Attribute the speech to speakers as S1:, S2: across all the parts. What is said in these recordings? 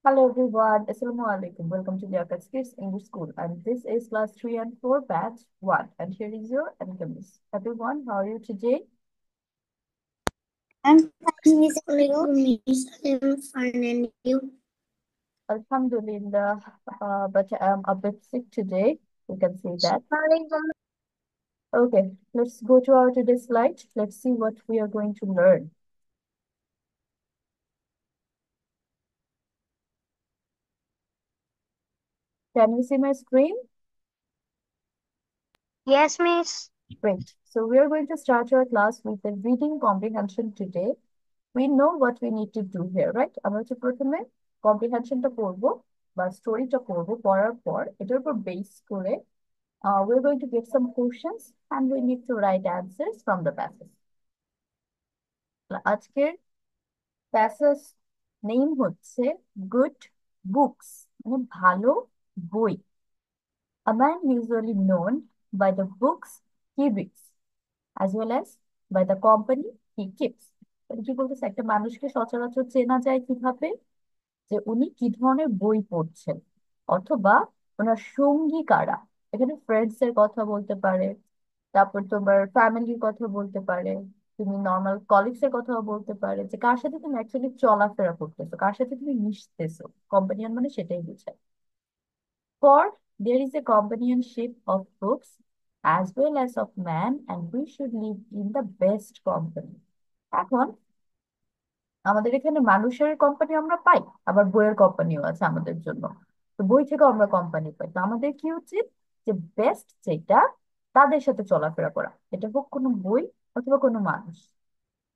S1: Hello everyone, Assalamu alaikum. Welcome to the Apex Kids English School, and this is class 3 and 4 batch 1. And here is your Miss. Everyone, how are you today?
S2: I'm fine, Miss Alaikum, Miss. I'm fine, and you?
S1: Alhamdulillah, but I'm a bit sick today. You can see that.
S2: Alaikum.
S1: Okay, let's go to our today's slide. Let's see what we are going to learn. Can you see my screen?
S2: Yes, Miss.
S1: Great. So we are going to start our class with the reading comprehension today. We know what we need to do here, right? আমরা হচ্ছে প্রথমে কম্প্রিহেনশনটা করব বা স্টোরিটা করব পড়ার পর এটার উপর বেস করে we're going to get some questions and we need to write answers from the passage. আজকের প্যাসেজ নেম হচ্ছে গুড বুকস, মানে ভালো বই। A man usually known by the books he reads as well as by the company he keeps. এটা কি বলতেছে, একটা মানুষকে সচরাচর চেনা যায় কিভাবে? যে উনি কি ধরনের বই পড়ছেন অথবা ওনার সঙ্গী কারা। এখানে ফ্রেন্ডস এর কথা বলতে পারে, তারপর তোমার ফ্যামিলির কথা বলতে পারে, তুমি নর্মাল কলিগস এর কথাও বলতে পারে, যে কার সাথে তুমি অ্যাকচুয়ালি চলাফেরা করতেছো, কার সাথে তুমি মিশতেছো। কম্পানিয়ন মানে সেটাই বোঝায়। For there is a companionship of books as well as of man, and we should live in the best company. এখন আমাদের এখানে মানুষের কোম্পানি আমরা পাই, আবার বইয়ের কোম্পানিও আছে আমাদের জন্য। তো বই থেকে আমরা কোম্পানি পাই, তো আমাদের কি উচিত? যে বেস্ট যেটা, তাদের সাথে চলাফেরা করা। এটা হোক কোনো বই অথবা কোনো মানুষ,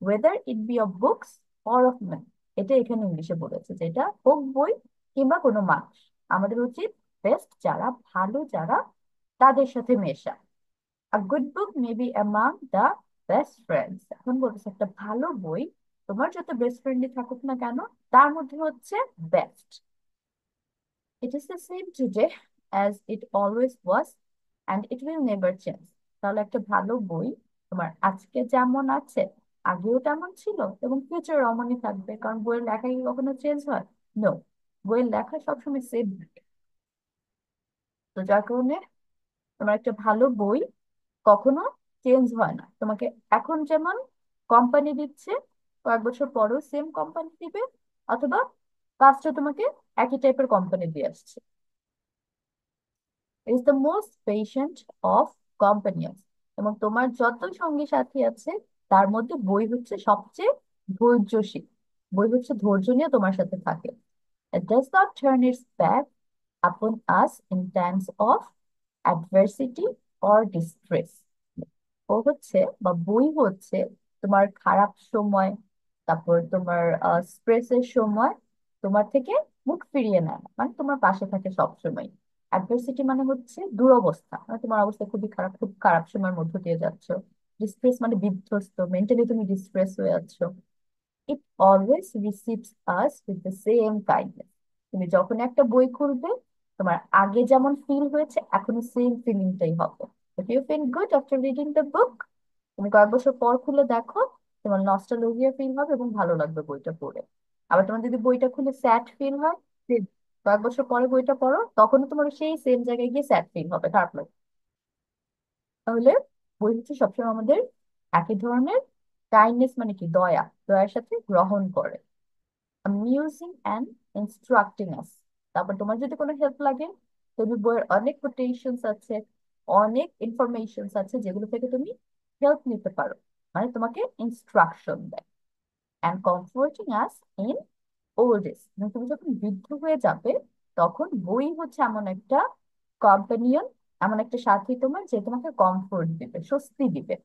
S1: whether it be of books or of men। এটা এখানে ইংলিশে বলেছে, যেটা হোক বই কিংবা কোনো মানুষ, আমাদের উচিত বেস্ট যারা, ভালো যারা, তাদের সাথে মেশা। A good book may be among the best friends। এখন বলতেছে একটা ভালো বই তোমার যত বেস্ট ফ্রেন্ডই থাকুক না কেন, তার মধ্যে হচ্ছে best. It is the same today as it always was and it will never change। তাহলে একটা ভালো বই তোমার আজকে যেমন আছে, আগেও তেমন ছিল এবং ফিউচার অমনই থাকবে, কারণ বইয়ের লেখা কি কখনো চেঞ্জ হয়? নো, বইয়ের লেখা সবসময় সেম থাকে। তো যার কারণে তোমার একটা ভালো বই কখনো চেঞ্জ হয় না। তোমাকে এখন যেমন কোম্পানি দিচ্ছে, কয়েক বছর পরেও সেম কোম্পানি দিবে, অথবা পাঁচটা তোমাকে একই টাইপের কোম্পানি দিয়ে আসছে। Is the most patient of companions. এবং তোমার যত সঙ্গী সাথী আছে তার মধ্যে বই হচ্ছে সবচেয়ে ধৈর্যশীল। বই হচ্ছে ধৈর্য নিয়ে তোমার সাথে থাকে। It does not turn its back upon us in times of adversity or distress। ও হচ্ছে বা বই হচ্ছে তোমার খারাপ সময়, তারপর তোমার স্ট্রেসের সময় তোমার থেকে মুখ ফিরিয়ে নেয় না, মানে তোমার পাশে থাকে সব সময়। অ্যাডভার্সিটি মানে হচ্ছে দুরবস্থা, মানে তোমার অবস্থা খুবই খারাপ, খুব খারাপ সময়ের মধ্য দিয়ে যাচ্ছ। ডিস্ট্রেস মানে বিধ্বস্ত, মেন্টালি তুমি ডিস্ট্রেস হয়ে যাচ্ছ। ইট always receives us with the same kindness. তুমি যখন একটা বই খুলবে, তোমার আগে যেমন ফিল হয়েছে এখনো সেম ফিলিংটাই হবে। If you feel good after reading the book, তুমি কয়েক বছর পর খুলে দেখো, তোমার নস্টালজিয়া ফিল হবে এবং ভালো লাগবে বইটা পড়ে। আবার তোমার যদি বইটা খুলে স্যাড ফিল হয়, then কয়েক বছর পরে বইটা পড়ো, তখনও তোমার সেই সেম জায়গায় গিয়ে স্যাড ফিল হবে, খারাপ লাগবে। তাহলে বই হচ্ছে সবসময় আমাদের একই ধরনের। কাইন্ডনেস মানে কি? দয়া, দয়ার সাথে গ্রহণ করে। অ্যামিউজিং অ্যান্ড ইনস্ট্রাক্টিং আস। তারপর তোমার যদি কোনো হেল্প লাগে, তুমি বইয়ের অনেক কোটেশনস আছে, অনেক ইনফরমেশনস আছে যেগুলো থেকে তুমি হেল্প নিতে পারো, মানে তোমাকে ইনস্ট্রাকশন দেয়। And comforting us in old age. মানে তুমি যখন বৃদ্ধ হয়ে যাবে, তখন বই হচ্ছে এমন একটা কম্পানিয়ন, এমন একটা সাথী তোমার, যে তোমাকে কমফোর্ট দিবে, স্বস্তি দিবে।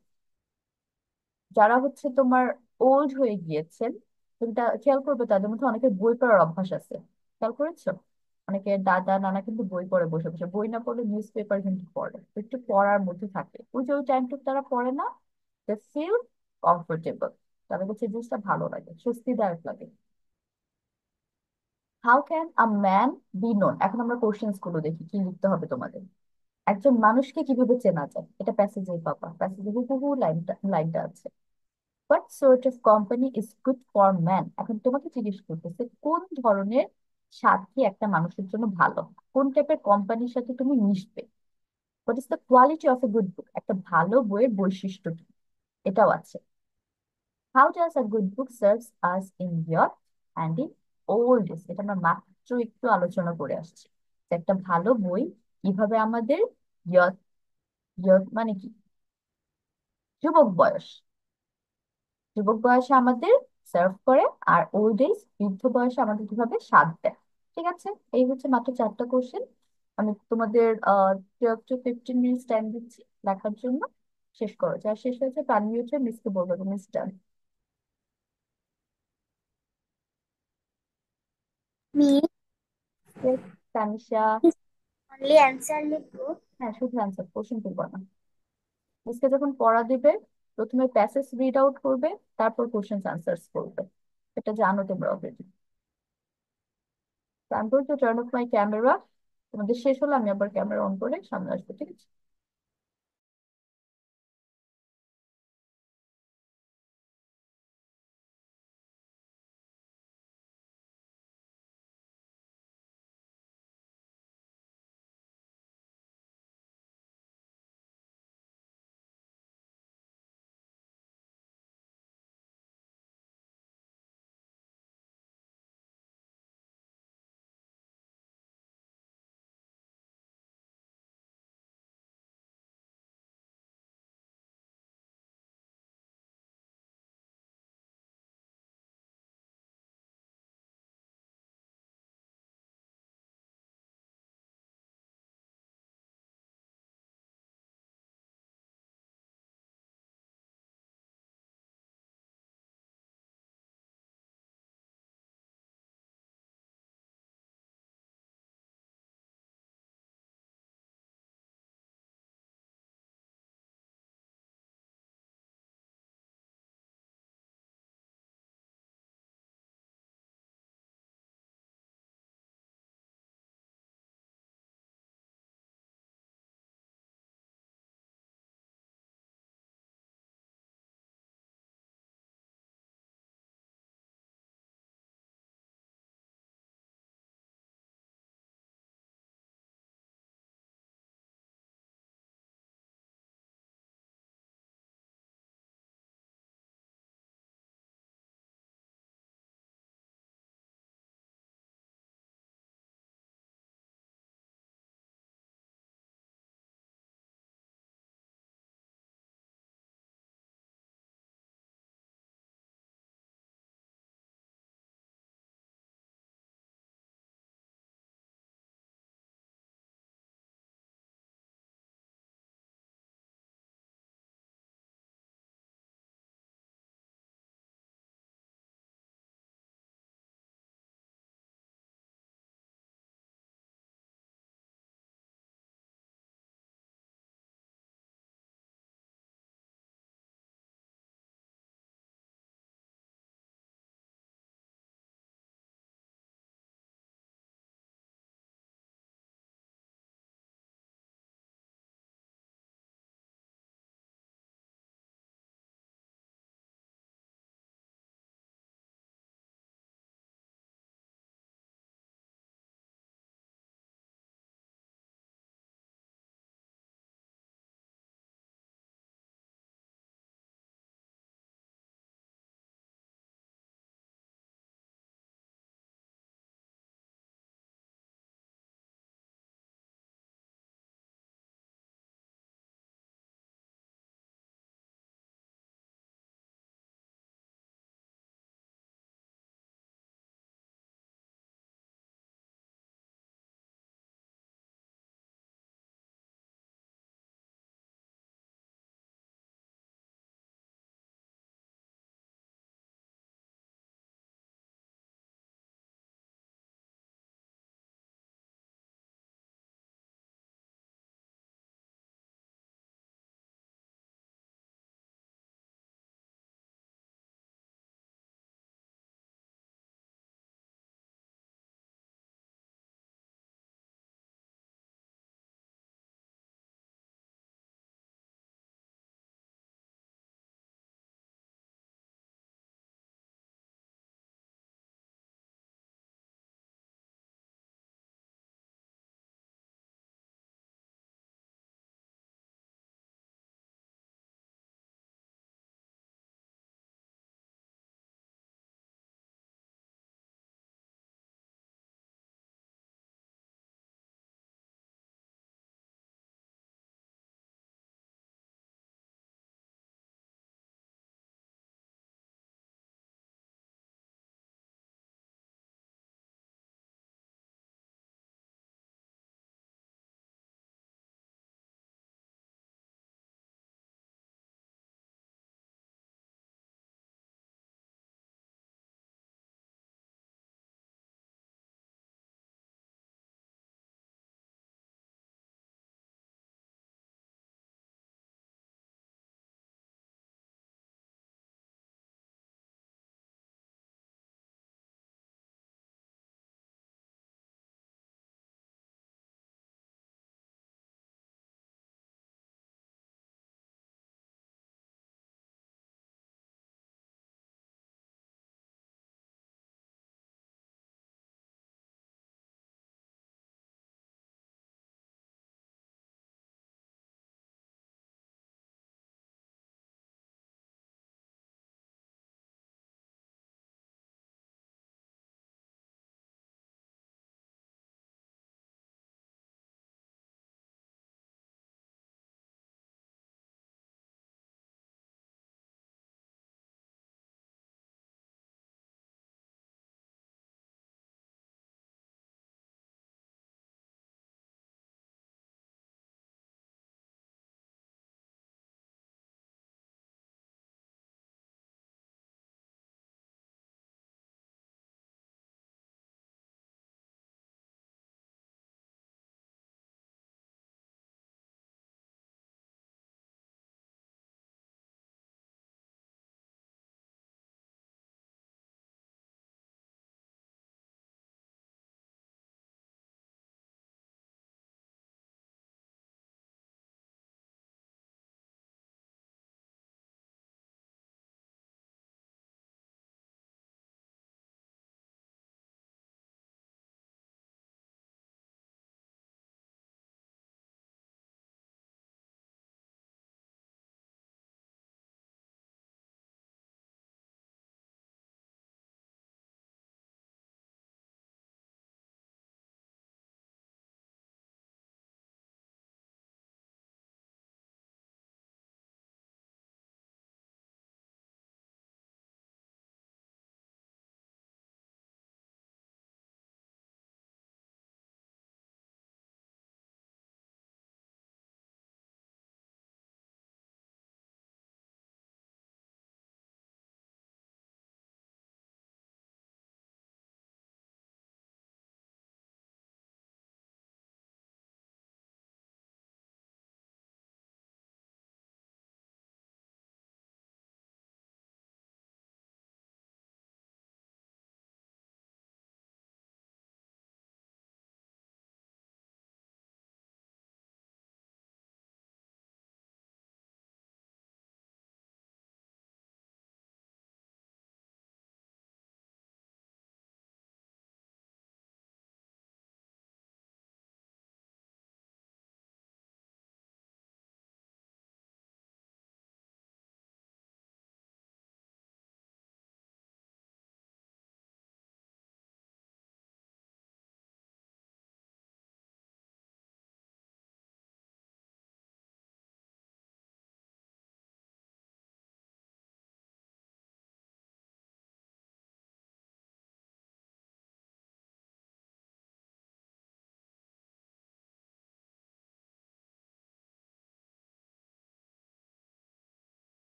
S1: যারা হচ্ছে তোমার ওল্ড হয়ে গিয়েছেন, তুমি খেয়াল করবে তাদের মধ্যে অনেকের বই পড়ার অভ্যাস আছে। খেয়াল করেছো? অনেকে দাদা নানা কিন্তু বই পড়ে, বসে বসে, বই না পড়লে নিউজ পেপার কিন্তু পড়ে, তো একটু পড়ার মধ্যে থাকে। ওই যে ওই টাইমটুকু তারা পড়ে না, দে ফিল কমফোর্টেবল। তাদের কাছে জিনিসটা ভালো লাগে, স্বস্তিদায়ক লাগে। How can a man be known. এখন আমরা কোশ্চেন্স গুলো দেখি, কি লিখতে হবে তোমাদের। একজন মানুষকে কিভাবে চেনা যায়, এটা প্যাসেজে পাবা, প্যাসেজে হুবহু লাইনটা লাইনটা আছে। What sort of company is good for man. এখন তোমাকে জিজ্ঞেস করতেছে কোন ধরনের সাথী একটা মানুষের জন্য ভালো? কোন টাইপের কোম্পানির সাথে তুমি মিশবে? What is the quality of a good book? একটা ভালো বইয়ের বৈশিষ্ট্য কি, এটাও আছে। How does a good book serves us in year and in old age? এটা আমরা মাত্র একটু আলোচনা করে আসছি, যে একটা ভালো বই কিভাবে আমাদের ইয়থ, ইয়থ মানে কি, যুবক বয়স, যুবক বয়সে আমাদের সার্ভ করে, আর ওল্ড এজ বৃদ্ধ বয়সে আমাদের কিভাবে স্বাদ দেয়। ঠিক আছে, এই হচ্ছে মাত্র 4টা কোশ্চেন। আমি তোমাদের 12 to 15 মিনিটস টাইম দিচ্ছি লেখার জন্য। শেষ করো, যা শেষ হয়েছে প্ল্যান মিউটে মিসকে বলবো তুমি ডান।
S2: Me
S1: তানিশা?
S2: only answer লিখবো।
S1: হ্যাঁ, শুধু অ্যান্সার, কোশ্চেন করবো না। মিসকে যখন পড়া দিবে, প্রথমে প্যাসেজ রিড আউট করবে, তারপর কোশ্চেন আনসার্স করবে। এটা জানো তোমরা already. I'm going to turn off my camera. তোমাদের শেষ হলে আমি আবার ক্যামেরা অন করে সামনে আসবো, ঠিক আছে?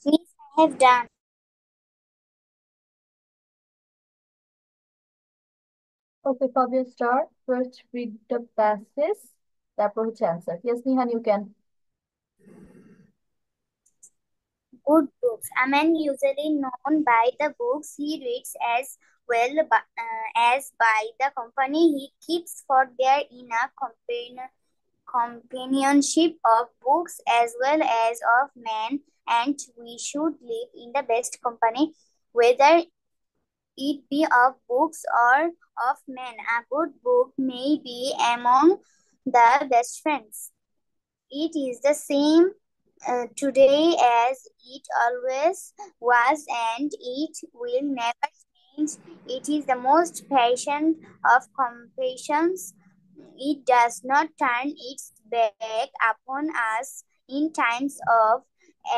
S2: Miss, I have done.
S1: Okay, Fabio, start. First, read the passage. তারপর হচ্ছে answer. Yes, Nihan, you can.
S2: Good books. A man usually known by the books he reads as well as by the company he keeps, for there in a companionship of books as well as of men, and we should live in the best company, whether it be of books or of men. A good book may be among the best friends. It is the same today as it always was, and it will never change. It is the most patient of compassions. It does not turn its back upon us in times of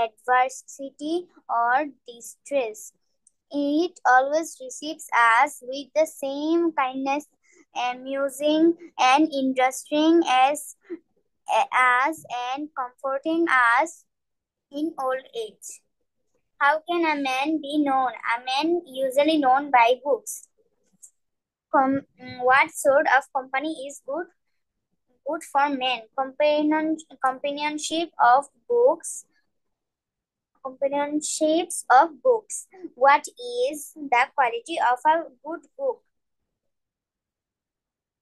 S2: adversity or distress. It always receives us with the same kindness, amusing and interesting as and comforting us in old age. How can a man be known? A man usually known by books. What sort of company is good for men? Companionship of books. Companionships of books. What is the quality of a good book?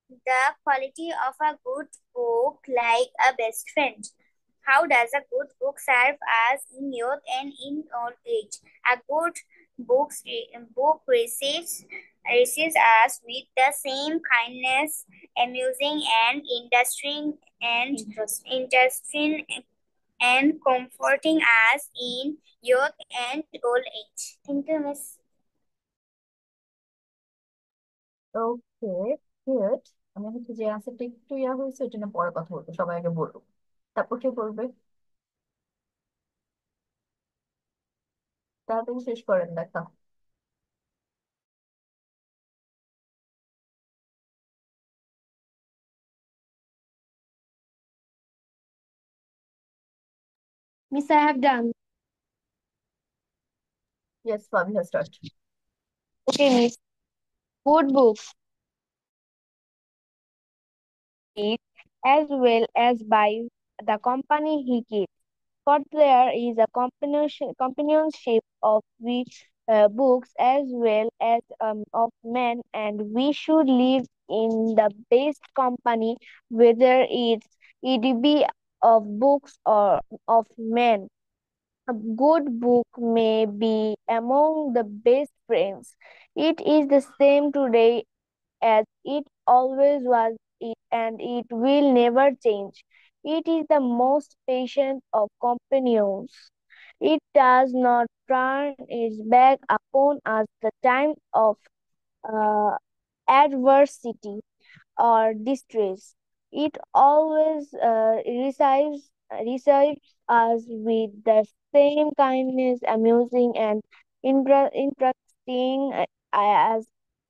S2: The quality of a good book, like a best friend. How does a good book serve us in youth and in old age? A good book receives us with the same kindness, amusing and interesting and comforting us in youth and old age. Thank you, Miss.
S1: Okay, good. আমি হচ্ছে যে আনসারটা একটু ইয়া হয়েছে ওটা নিয়ে পরে কথা বলবো, সবাই আগে বলবো, তারপর কে বলবে? তাড়াতাড়ি শেষ করেন দেখা।
S2: Miss, I have done.
S1: Yes, Fabio, start.
S2: Okay, Miss. Good books read as well as by the company he keeps. For there is a companionship of the books as well as of men, and we should live in the best company, whether it be of books or of men. A good book may be among the best friends. It is the same today as it always was, and it will never change. It is the most patient of companions. It does not turn its back upon us the time of uh, adversity or distress. It always receives us with the same kindness, amusing and interesting as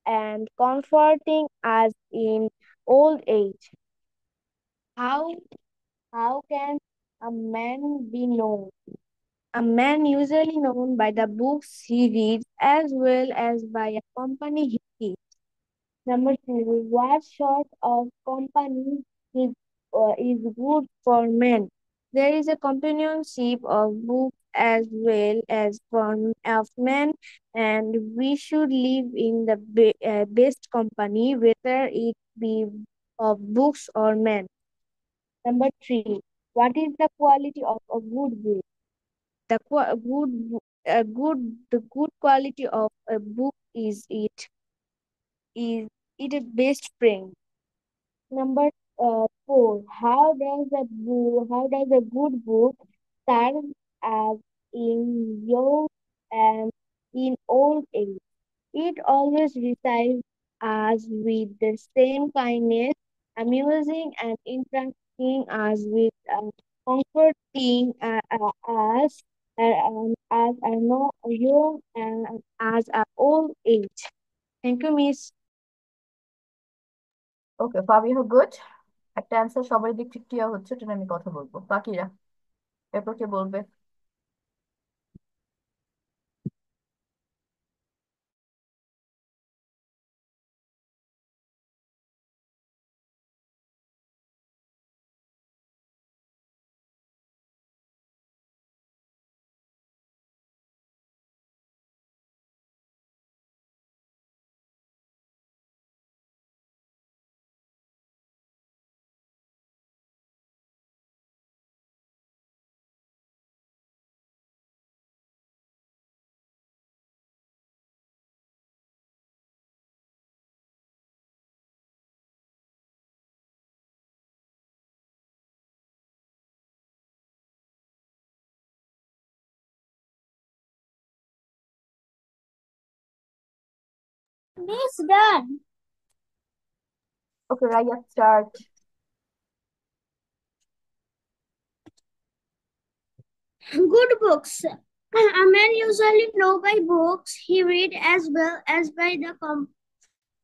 S2: and comforting as in old age. How how can a man be known? A man usually known by the books he reads as well as by a company he keeps. Number two, what sort of company is good for men? There is a companionship of books as well as of men, and we should live in the best company, whether it be of books or men. Number three, what is the quality of a good book? The the good quality of a book is it a best friend. Number four, how does a good book serve as in young and in old age? It always receives us with the same kindness, amusing and interesting us with comforting us as a no young and as a old age. Thank you, Miss.
S1: Okay, Fabio, good. একটা answer সবার দিক থেকে ইয়া হচ্ছে, ওটা নিয়ে আমি কথা বলবো। বাকিরা এরপর কে বলবে?
S2: Miss done.
S1: Okay, Raya, start.
S2: Good books. A man usually know by books he read as well as by the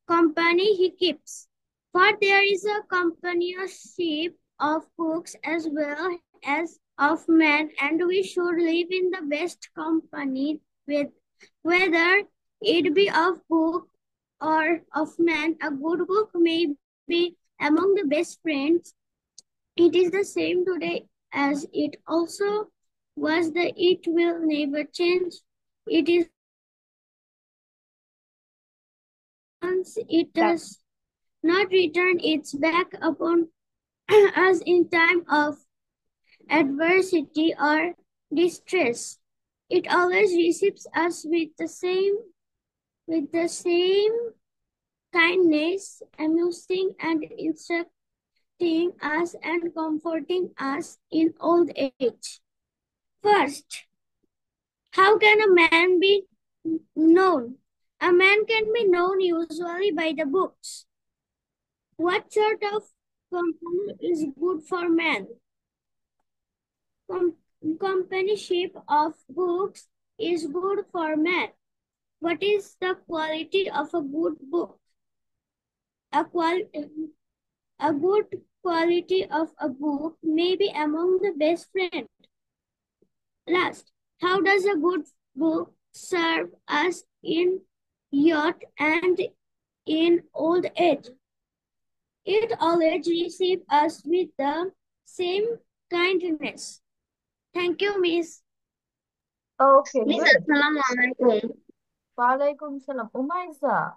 S2: company he keeps. For there is a companionship of books as well as of men, and we should live in the best company with whether it be of book or of man. A good book may be among the best friends. It is the same today as it also was the it will never change. It is once it
S1: That
S2: does not return its back upon us in time of adversity or distress. It always receives us with the same kindness, amusing and instructing us and comforting us in old age. First, how can a man be known? A man can be known usually by the books. What sort of company is good for man? Com- Companionship of books is good for man. What is the quality of a good book? A, qual- a good quality of a book may be among the best friend. Last, how does a good book serve us in youth and in old age? It always receives us with the same kindness. Thank you, Miss.
S1: okay,
S2: Miss,
S1: good.
S2: Assalamualaikum.
S1: Walaikum salam. Umayza.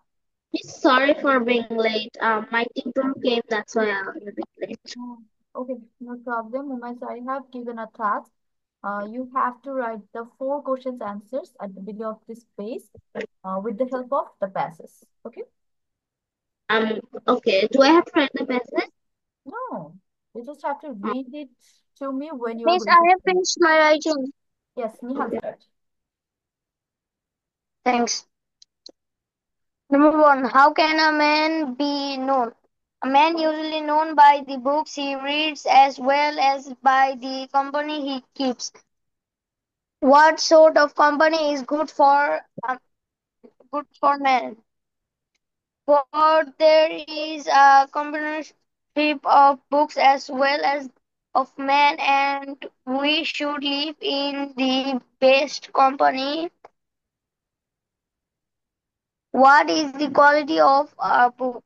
S2: Miss, sorry for being late. My tutor came, that's why I'm a bit late.
S1: Oh, okay, no problem. Umayza, I have given a task. You have to write the four questions answers at the beginning of this page with the help of the passes. Okay?
S2: Okay. Do I have to write the message?
S1: No, you just have to read it to me when you are
S2: Miss,
S1: going to
S2: I have
S1: speak.
S2: finished my writing.
S1: Yes, Nihal start.
S2: Thanks. Number one, how can a man be known? A man usually known by the books he reads as well as by the company he keeps. What sort of company is good for man? For there is a companionship of books as well as of men, and we should live in the best company. What is the quality of a book?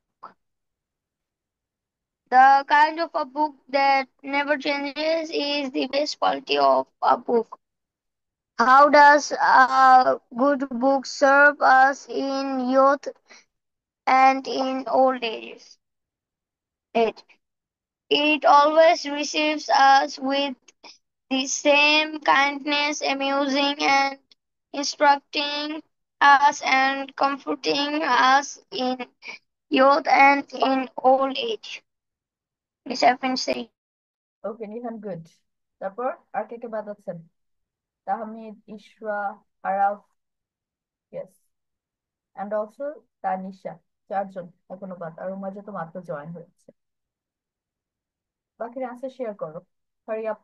S2: The kind of a book that never changes is the best quality of a book. How does a good book serve us in youth and in old ages? Age? It always receives us with the same kindness, amusing and instructing us and comforting us in youth and in old age. Miss I finished saying.
S1: Okay, Nihan, good. তারপর আর কে কে বাদ আছেন? Tahmid, ইশরা, Araf, yes, and also Tanisha. চারজন এখনো বাদ, আর উমাজা তো মাত্র join হয়েছে। বাকির অ্যান্সার শেয়ার করো। Hurry up.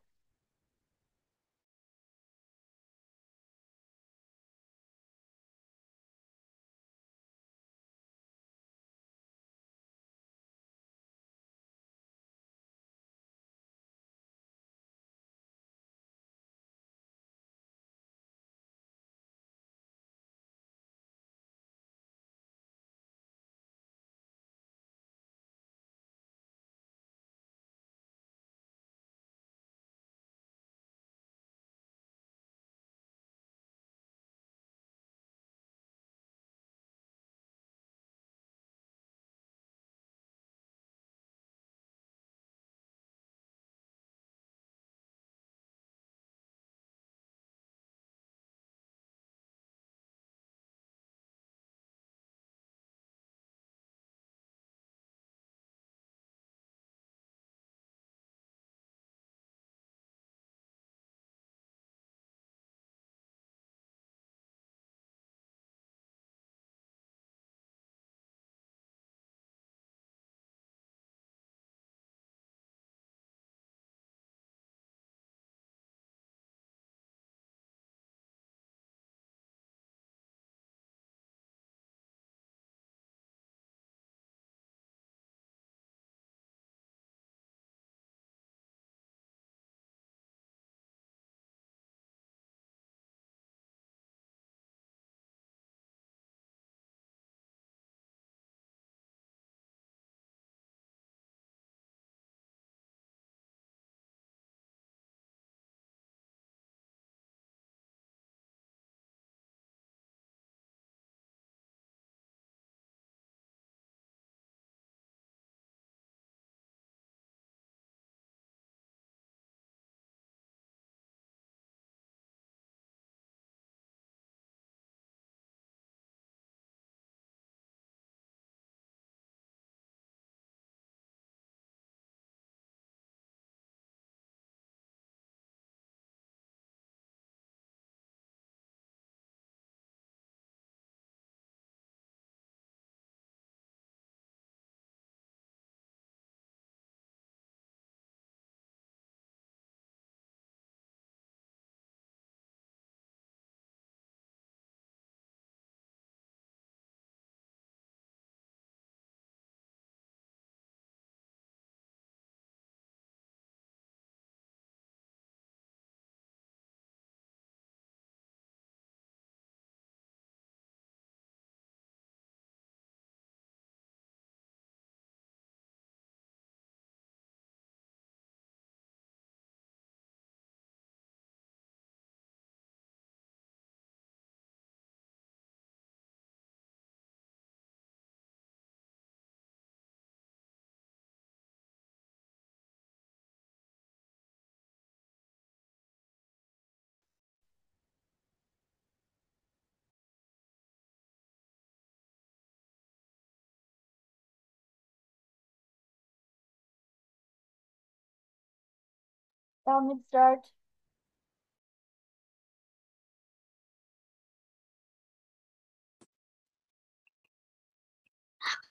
S1: Tahmid, start.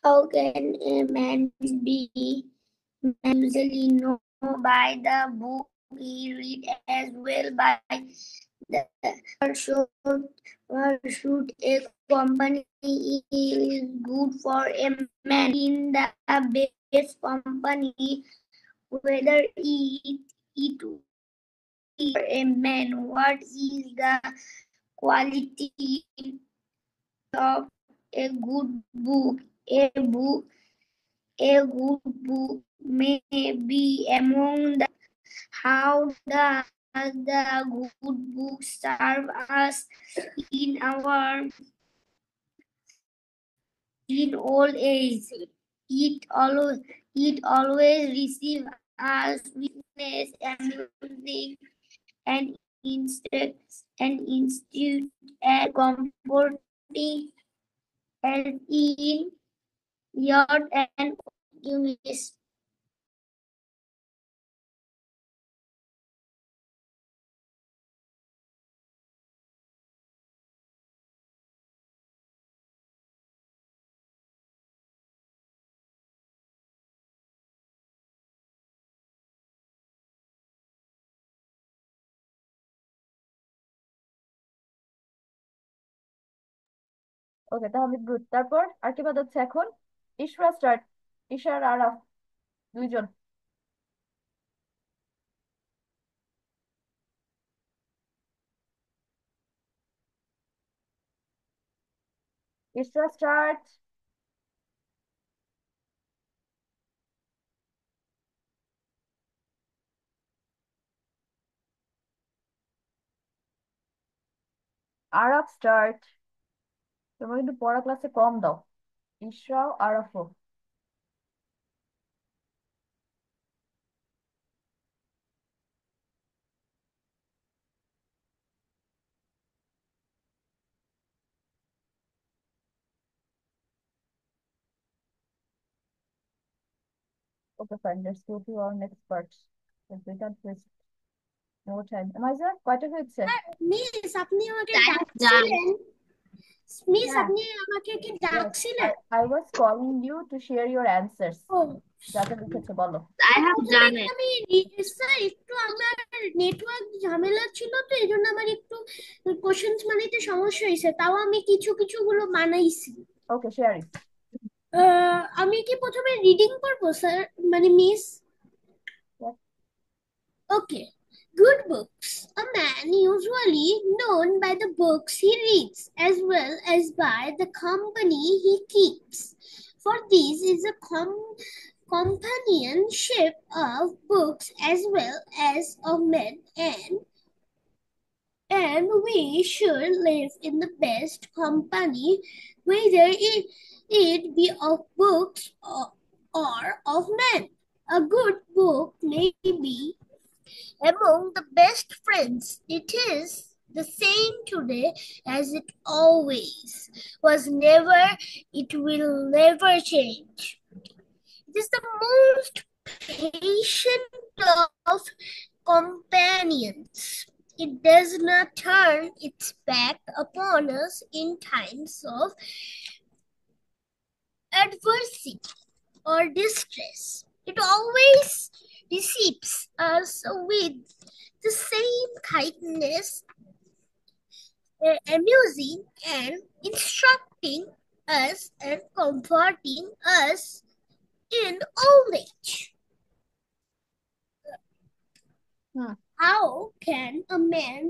S2: How can a man be usually know by the book he read as well by the should a company is good for a man in the best company whether it for a man what is the quality of a good book a good book may be among the how does the good book serve us in our in old age? It always receive us witness amusing and institute and comforting as in yard and optimist.
S1: Okay, Tahmid good. তারপর আর কি বাদ আছে এখন? Ishra, start. Isha আর আরাফ, দুইজন। Ishra, start. Araf, start. তোমরা কিন্তু পড়া ক্লাসে কম দাও। ইশরাও আরাফও। Okay fine, let's go to our next part. We can waste no time. Maiza, কয়টা হয়েছে?
S3: মিস আপনি আমাকে
S2: I have done.
S3: ডাকছিলেন? মিস
S1: হ্যাঁ,
S3: আপনি আমাকে কি
S1: yes.
S3: ডাকছিলেন?
S1: I was calling you to share your answers.
S3: ও
S1: যা যা লিখেছো বলো।
S2: I have
S3: প্রথমে
S2: done
S3: কি
S2: it.
S3: আমি স্যার একটু আমার নেটওয়ার্ক ঝামেলা ছিল তো এই জন্য আমার একটু কোশ্চেন্স বানাইতে সমস্যা হয়েছে, তাও আমি কিছু কিছু গুলো বানাইছি।
S1: ওকে, শেয়ার ইট।
S3: আমি কি প্রথমে রিডিং করবো স্যার, মানে miss? Okay. Good books. A man usually known by the books he reads as well as by the company he keeps. For this is a companionship of books as well as of men, and we should live in the best company, whether it be of books or of men. A good book may be among the best friends. It is the same today as it always was, never, it will never change. It is the most patient of companions. It does not turn its back upon us in times of adversity or distress. It always receives us with the same kindness, amusing and instructing us and comforting us in old age. How can a man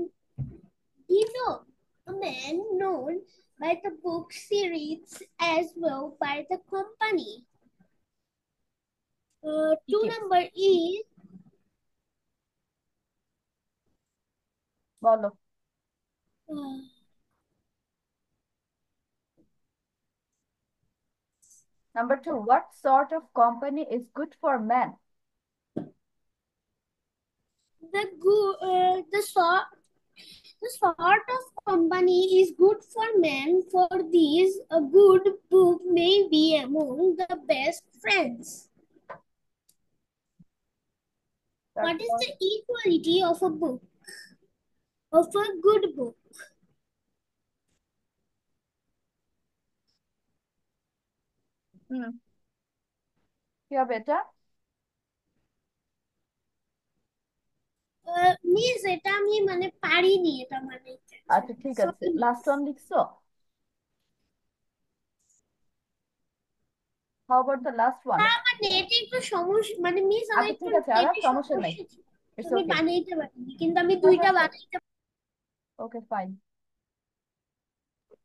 S3: be known? A man known by the book series as well by the company. Two number is
S1: বলো। Number 2, what sort of company is good for men?
S3: the sort of company is good for men. For these, a good book may be among the best friends. What is
S1: তারপর
S3: the equality of a book? Of a good book?
S1: হুম, কি হবে এটা?
S3: Miss এটা আমি মানে পারিনি এটা মানে
S1: আচ্ছা ঠিক আছে,
S3: সরি
S1: লাস্ট
S3: মিস।
S1: ওয়ান লিখছো? How about the last one?
S3: মানে এটা একটু সমস্যা মানে মিস আমার
S1: আচ্ছা
S3: একটু
S1: ঠিক আছে, আর
S3: নেটে
S1: সমস্যা নাই,
S3: সমস্যা ছিল। তো
S1: ইটস
S3: আমি
S1: ওকে।
S3: বানাইতে পারিনি কিন্তু আমি
S1: ঠিক
S3: দুইটা
S1: আছে,
S3: বানাইতে।
S1: Okay fine.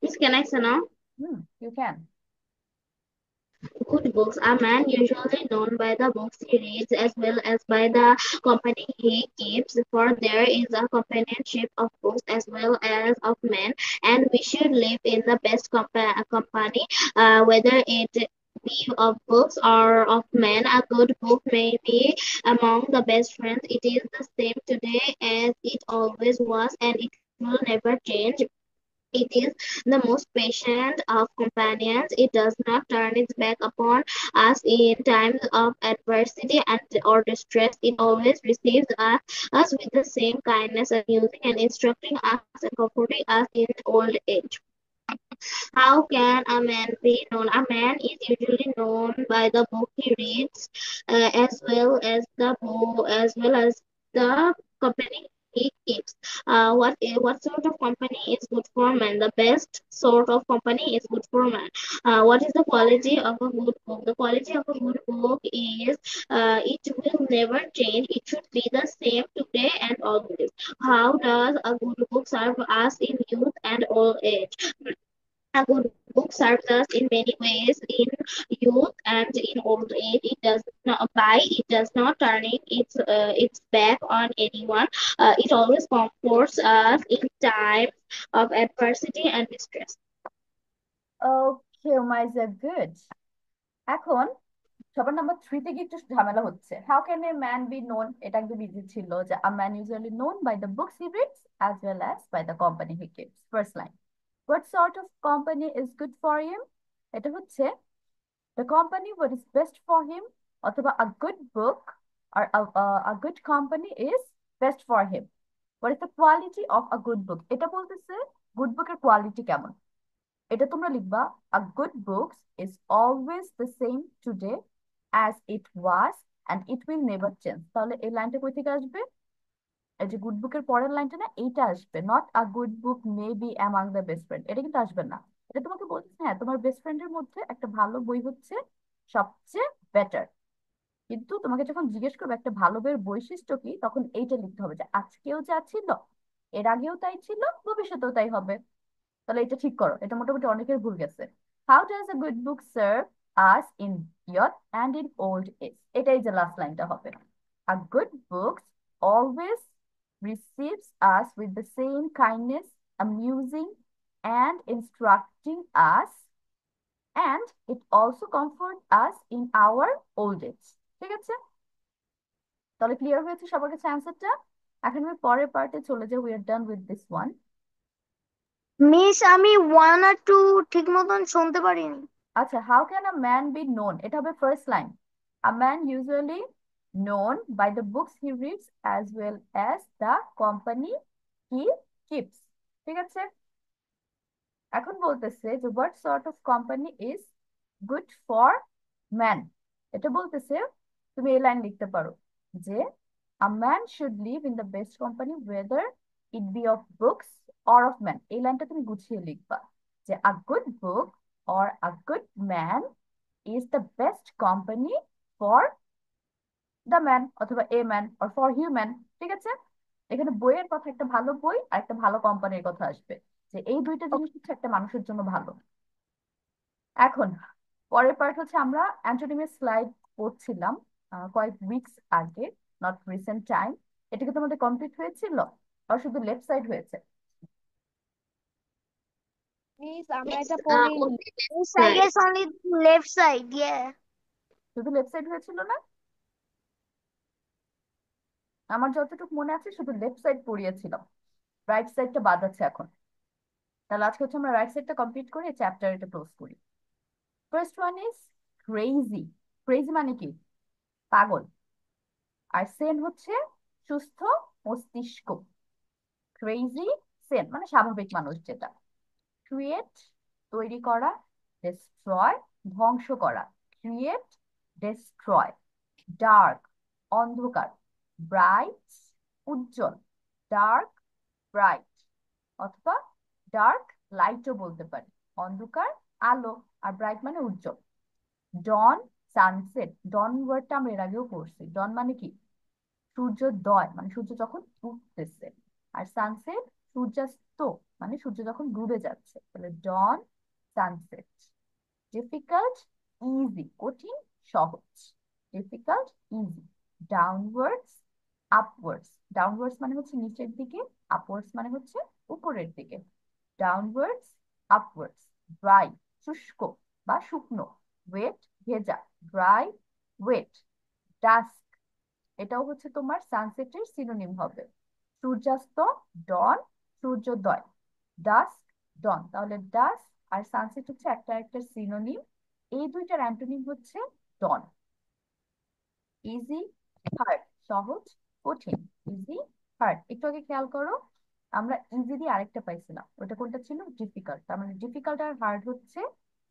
S2: Miss, can I say now?
S1: Hmm, you can.
S2: Good books. A man usually known by the books he reads as well as by the company he keeps, for there is a companionship of books as well as of men, and we should live in the best company, whether it be of books or of men. A good book may be among the best friends. It is the same today as it always was, and it will never change. It is the most patient of companions. It does not turn its back upon us in times of adversity and or distress. It always receives us with the same kindness, amusing and instructing us and comforting us in old age. How can a man be known? A man is usually known by the book he reads, as well as the company he keeps. What sort of company is good for man? The best sort of company is good for man. What is the quality of a good book? The quality of a good book is it will never change. It should be the same today and always. How does a good book serve us in youth and old age? A good book serves us in many ways in youth and in old age. It does not turning its back on anyone. It always comforts us in times of adversity and distress.
S1: Okay Maija, good. এখন সবার number থ্রিতে গিয়ে একটু ঝামেলা হচ্ছে। How can a man be known, এটা একদম easy ছিল যে a man usually known by the books he reads as well as by the company he keeps. First line, what sort of company is good for him, এটা হচ্ছে the company what is best for him, অথবা a good book or a good company is best for him. What is the quality of a good book, এটা বলতেছে good বুকের quality কেমন। এটা তোমরা লিখবা a good books is always the same today as it was and it will never change। তাহলে এই লাইনটা কই থেকে আসবে? এই যে গুড বুকের পরের লাইনটা না, এইটা আসবে। Not a good book may be among the best friend, এটা কিন্তু আসবে না। এটা তোমাকে বলতেছে হ্যাঁ তোমার বেস্ট ফ্রেন্ডের মধ্যে একটা ভালো বই হচ্ছে সবচেয়ে বেটার। কিন্তু তোমাকে যখন জিজ্ঞেস করবে একটা ভালো বইয়ের বৈশিষ্ট্য কি, তখন এইটা লিখতে হবে যে আজকেও যা ছিল, এর আগেও তাই ছিল, ভবিষ্যতেও তাই হবে। তাহলে এটা ঠিক করো, এটা মোটামুটি অনেকের ভুল গেছে। How does a good book serve us in your and in old age, এটাই যে লাস্ট লাইনটা হবে। A good books always receives us with the same kindness, amusing and instructing us, and it also comforts us in our old age। ঠিক আছে, তাহলে clear হয়েছে সবার কাছে অ্যান্সারটা? এখন আমি পরের পার্টে চলে যাই, we are done with this one.
S4: Miss আমি ওয়ান আর টু ঠিক মতন শুনতে পারিনি।
S1: আচ্ছা, how can a man be known, এটা হবে first line. A man usually known by the books he reads as well as the company he keeps. ঠিক আছে, এখন বলতেছে যে what sort of company is good for man, এটা বলতেছে তুমি এই লাইন লিখতে পারো যে a man should leave in the best company whether it be of books or of man. এই লাইনটা তুমি গুছিয়ে লিখবা যে a good book or a good man is the best company for the man, অথবা a man or for human. ঠিক আছে, এখানে বইয়ের কথা, একটা ভালো বই আর একটা ভালো কোম্পানির কথা আসবে, যে এই দুইটা জিনিস হচ্ছে একটা মানুষের জন্য ভালো। এখন পরের পার্ট হচ্ছে আমরা অ্যান্টোনিমের স্লাইড পড়ছিলাম কয়েক উইকস আগে, নট রিসেন্ট টাইম। এটা কি তোমাদের কমপ্লিট হয়েছিল আর শুধু লেফট সাইড হয়েছে?
S5: মিস আমরা এটা
S2: It's
S5: পড়িনি।
S2: only left
S4: miss I
S2: side.
S4: Guess only left side, yeah.
S1: শুধু লেফট সাইড হয়েছিল না? আমার যতটুকু মনে আছে শুধু লেফট সাইড পড়িয়েছিলাম, রাইট সাইডটা বাদ আছে এখন। তাহলে আজকে হচ্ছে আমরা রাইট সাইডটা কমপ্লিট করে চ্যাপ্টার এটা ক্লোজ করি। First one is crazy. Crazy মানে কি? পাগল। আর সেন হচ্ছে সুস্থ মস্তিষ্ক। ক্রেজি সেন মানে স্বাভাবিক মানুষ যেটা। ক্রিয়েট তৈরি করা, ডেস্ট্রয় ধ্বংস করা। Create destroy. ডার্ক অন্ধকার, ব্রাইট উজ্জ্বল। ডার্ক ব্রাইট, অথবা ডার্ক লাইটও বলতে পারি। অন্ধকার আলো, আর ব্রাইট মানে উজ্জ্বল। ডন সানসেট, ডন ওয়ার্ডটা আমরা এর আগেও পড়ছি। ডন মানে কি? সূর্যোদয়, মানে সূর্য যখন উঠতেছে। আর সানসেট সূর্যাস্ত, মানে সূর্য যখন ডুবে যাচ্ছে। তাহলে ডন সানসেট। ডিফিকাল্ট ইজি, কঠিন সহজ। Difficult easy. Downwards upwards, downwards মানে হচ্ছে নিচের দিকে, আপওয়ার্ডস মানে হচ্ছে উপরের দিকে। Downwards upwards. ড্রাই শুষ্ক বা শুকনো। ওয়েট ভেজা, ড্রাই ওয়েট। ডাস্ক, এটাও হচ্ছে তোমার সানসেটের সিনোনিম হবে। সূর্যাস্ত ডন, সূর্যোদয় ডাস্ক ডন। তাহলে ডাস্ক আর সানসেট হচ্ছে একটা একটা সিনোনিম। এই দুইটার অ্যান্টোনিম হচ্ছে ডন। ইজি হার্ড, সহজ কঠিন। Easy hard. একটু আগে খেয়াল করো, আমরা ইজি দিয়ে আরেকটা পাইছিলাম, ওটা কোনটা ছিল? ডিফিকাল্ট। তার মানে ডিফিকাল্ট আর হার্ড হচ্ছে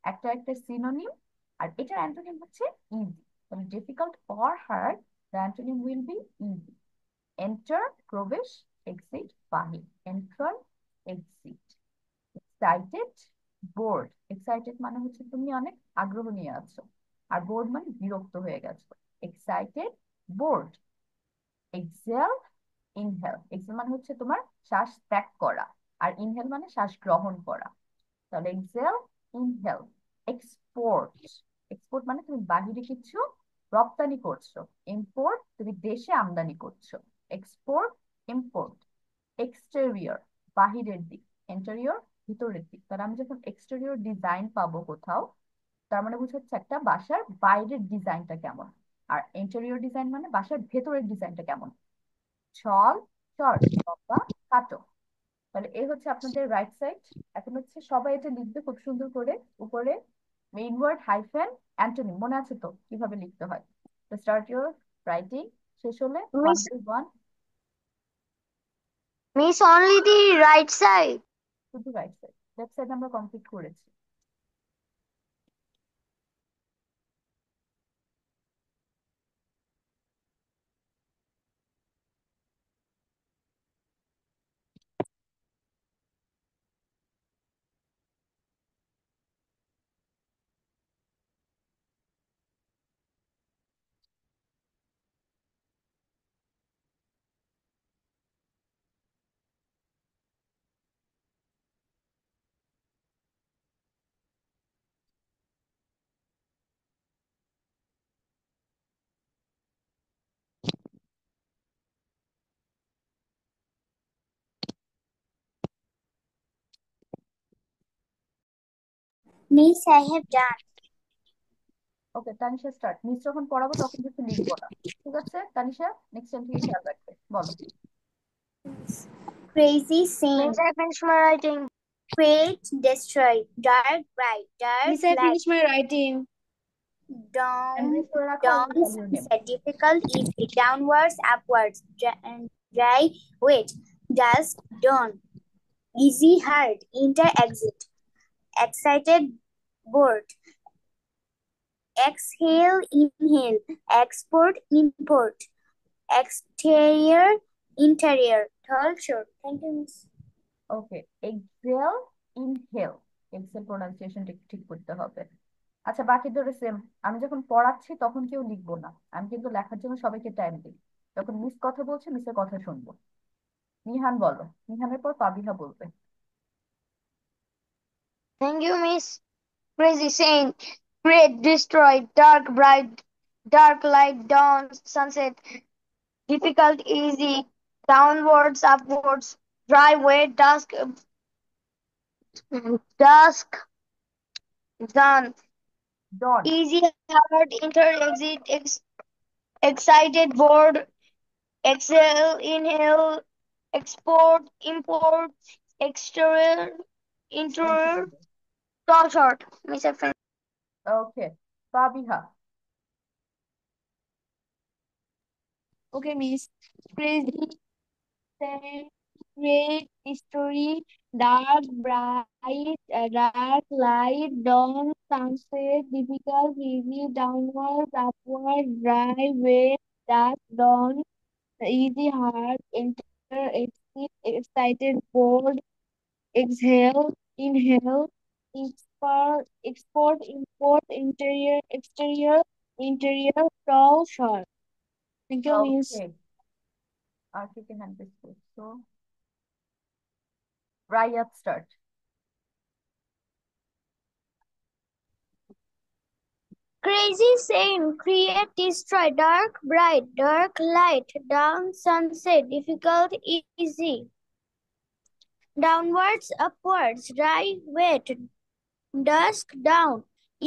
S1: একটা একটা সিনোনিম, আর এটার অ্যান্টোনিম হচ্ছে ইজি। তাহলে difficult or hard, the antonym will be easy. Enter প্রবেশ, এক্সিট বাহির। Enter exit. Excited board, excited মানে হচ্ছে তুমি অনেক আগ্রহ নিয়ে আছো, আর বোর্ড মানে বিরক্ত হয়ে গেছো। Excited bored. Exhale inhale, exhale মানে হচ্ছে তোমার শ্বাস ত্যাগ করা, আর ইনহেল মানে শ্বাস গ্রহণ করা। তাহলে এক্সেল ইনহেল। এক্সপোর্ট, এক্সপোর্ট মানে তুমি বাহিরে কিছু রপ্তানি করছো। ইম্পোর্ট তুমি দেশে আমদানি করছো। Export import. এক্সটেরিয়র বাহিরের দিক, ইন্টেরিয়র ভিতরের দিক। তাহলে আমি যখন এক্সটেরিয়র ডিজাইন পাবো কোথাও, তার মানে বুঝাচ্ছে একটা বাসার বাইরের ডিজাইনটা কেমন। আর ইন্টেরিয়র ডিজাইন মানে বাসার ভেতরের ডিজাইনটা কেমন। ছল শর্ট, লম্বা খাটো। তাহলে এই হচ্ছে আপনাদের রাইট সাইড। এখন হচ্ছে সবাই এটা লিখবে খুব সুন্দর করে। উপরে মেইন ওয়ার্ড হাইফেন অ্যান্টোনিম, মনে আছে তো কিভাবে লিখতে হয়? তো স্টার্ট ইউর রাইটিং, শেষ হলে one
S4: Miss,
S1: by one.
S4: miss only the right side.
S1: শুধু রাইট সাইড, লেফট সাইড আমরা কমপ্লিট করেছি।
S2: Miss, I have done.
S1: Okay Tanisha start. Miss যখন পড়াবো তখন কিছু লিখবো না, ঠিক আছে? তানিশা নেক্সট টাইম থেকে খেয়াল রাখবে, বলো।
S2: Crazy scene.
S4: Miss, I finished my writing.
S2: Create, destroy. Dark, bright. Dark,
S5: Miss, I
S2: light.
S5: finished my writing.
S1: Hand
S2: Down,
S1: raise করে রাখো,
S2: down,
S1: I will tell you name.
S2: sunset. Difficult, easy. Downwards, upwards. Dry, wet. Dusk, dawn. Easy, hard. Enter, exit. Excited, bored. Exhale, inhale. Export, import. Exterior, interior. Tall, short. Thank you, Miss.
S1: Okay, exhale inhale, exhale pronunciation ঠিক ঠিক করতে হবে। আচ্ছা বাকি ধরে same. আমি যখন পড়াচ্ছি তখন কেউ লিখবো না, আমি কিন্তু লেখার জন্য সবাইকে টাইম দিই। যখন মিস কথা বলছে মিসের কথা শুনবো। নিহান বলো, নিহানের পর পাবিহা বলবে।
S4: Thank you, Miss. Crazy scene. Create, destroy. Dark, bright. Dark, light, dawn, sunset. Difficult, easy. Downwards, upwards. Dry, wet, dusk, dusk, dawn.
S1: Dawn.
S4: Easy, hard, enter, exit, excited, bored, exhale, inhale, export, import, exterior, interior, tall, short. Miss, I finished.
S1: Okay, Pabiha.
S4: Okay, Miss. Crazy, sad, great, story, dark, bright, dark, light, dawn, sunset, difficult, easy, downward, upward, dry, wet, dusk, dawn, easy, hard, enter, exit, excited, bored, exhale, inhale, import, interior, exterior, interior, tall, short. Thank you, Miss.
S1: Okay, আর কে কে hand raise করছো? Rayat start.
S2: Crazy saying, create, destroy, dark, bright, dark, light, down, sunset, difficult, easy, downwards, upwards, dry, wet, dusk, down,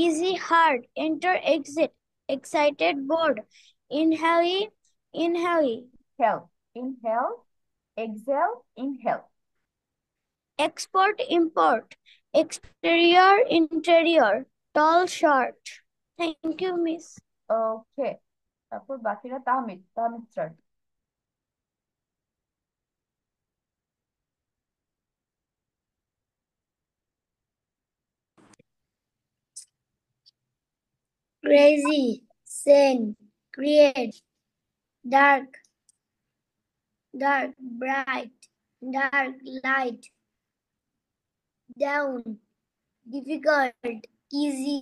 S2: easy, hard, enter, exit, excited, bored, inhale, inhale,
S1: Inhale, inhale, exhale, inhale.
S2: export, import, exterior, interior, tall, short. Thank you, Miss.
S1: ওকে, তারপর বাকিরা Tahmid, Tahmid start.
S2: Crazy, sane, create, dark, dark, bright, dark, light, down, difficult, easy,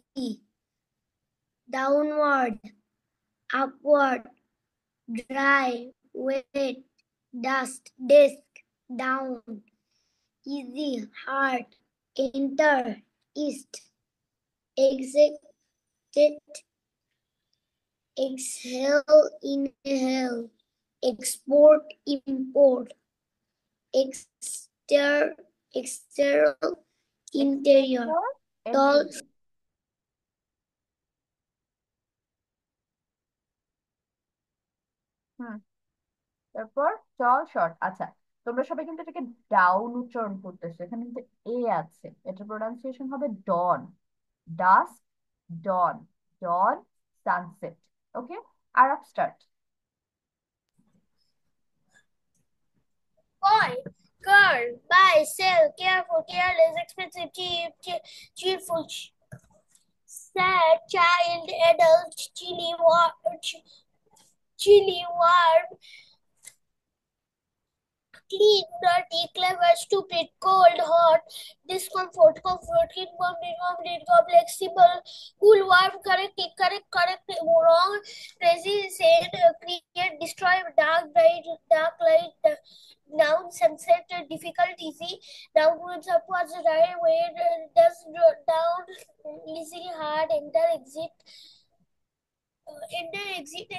S2: downward, upward, dry, wet, dust, desk, down, easy, hard, enter, east, exit, exhale, inhale, export, import, external, interior,
S1: Exterior,
S2: tall,
S1: interior. হুম, তারপর tall short. আচ্ছা, তোমরা সবাই কিন্তু এটাকে down উচ্চারণ করতেছো, এখানে কিন্তু এ আছে, এটা প্রোনাউন্সিয়েশন হবে ডন, ডাস্ক, ডন, ডন, সানসেট। ওকে, আরব start.
S3: Buy, car, buy, sell, careful, careless, expensive, cheerful, sad, child, adult, chilly, warm, clean, dirty, clever, stupid, cold, hot, discomfort, comfort, incomplete, flexible, cool, warm, correct, incorrect, wrong, crazy, sane, create, destroy, dark, bright, dark, light, down, sunset, difficult, easy, downwards, upwards, right, way, down, easy, hard, enter, exit,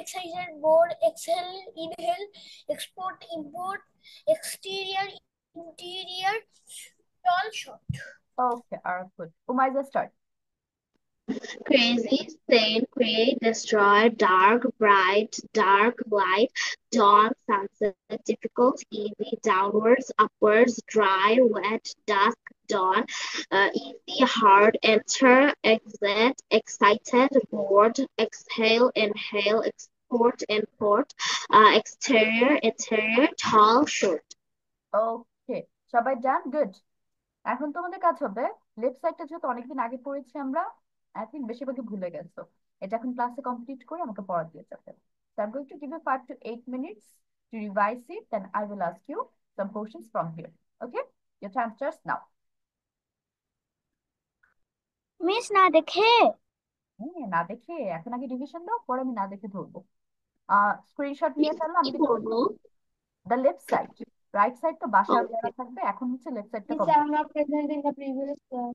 S3: excited, board, exhale, inhale, export, import, exterior, interior, tall, short.
S1: ওকে, আরব good. Umaiza start.
S6: Crazy, sane, create, destroy, dark, bright, dark, light, dawn, sunset, difficult, easy, downwards, upwards, dry, wet, dusk, dawn, easy, hard, enter, exit, excited, bored, exhale, inhale, export, import, exterior, interior, tall, short.
S1: ওকে, সবাই ডান, good. এখন তোমাদের কাজ হবে, left সাইডটা যেহেতু অনেকদিন আগে পড়েছি আমরা, আই থিঙ্ক বেশিরভাগই ভুলে গেছো, এটা এখন ক্লাসে কমপ্লিট করে আমাকে পড়া দিয়ে যাবে। So I'm going to give you 5 to 8 minutes to revise it, then I will ask you some questions from here. Okay? Your time starts now.
S2: Miss না দেখে
S1: হ্যাঁ, না দেখে এখন আগে রিভিশন দাও, পরে আমি না দেখে ধরবো। স্ক্রিনশট নিয়ে ফেললো, আমি
S6: কি
S1: কিন্তু
S6: করবো?
S1: The left side, right side তো বাসায়
S6: Okay.
S1: দেওয়া থাকবে, এখন হচ্ছে লেফট সাইডটা
S5: Miss,
S1: complete.
S5: I'm not present in the previous class.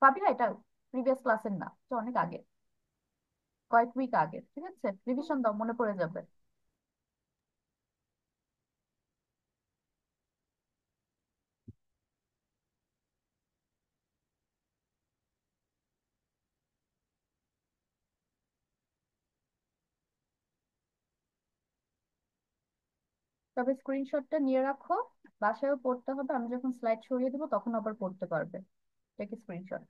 S1: পাবি না, এটা প্রিভিয়াস ক্লাসের না, তো অনেক আগে, কয়েক উইক আগে, ঠিক আছে? রিভিশন দাও, মনে পড়ে যাবে। তবে স্ক্রিনশটটা নিয়ে রাখো, বাসায়ও পড়তে হবে, আমি যখন স্লাইড সরিয়ে দেবো তখন আবার পড়তে পারবে। Take screenshot.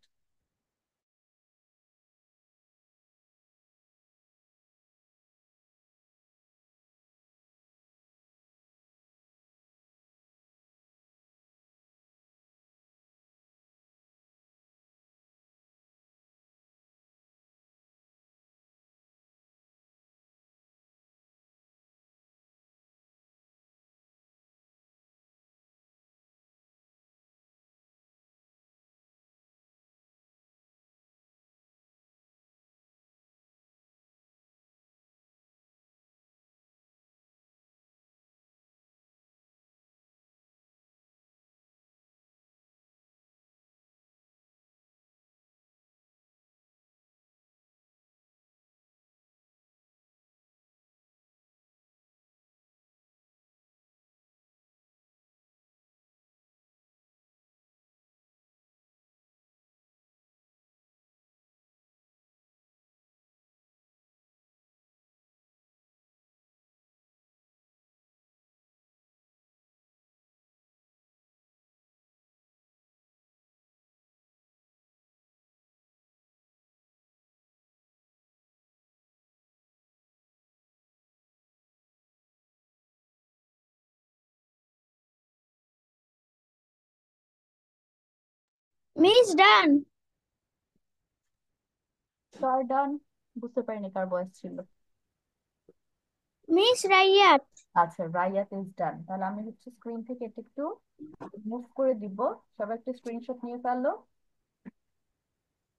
S3: Miss done.
S1: কার ডান? বুঝতে পারিনি কার বয়স ছিল।
S3: Miss Rayat.
S1: আচ্ছা, রায়াত ইজ ডান। তাহলে আমি হচ্ছে স্ক্রিন থেকে এটা একটু মুভ করে দিব। সবাই একটু স্ক্রিনশট নিয়ে ফেলো।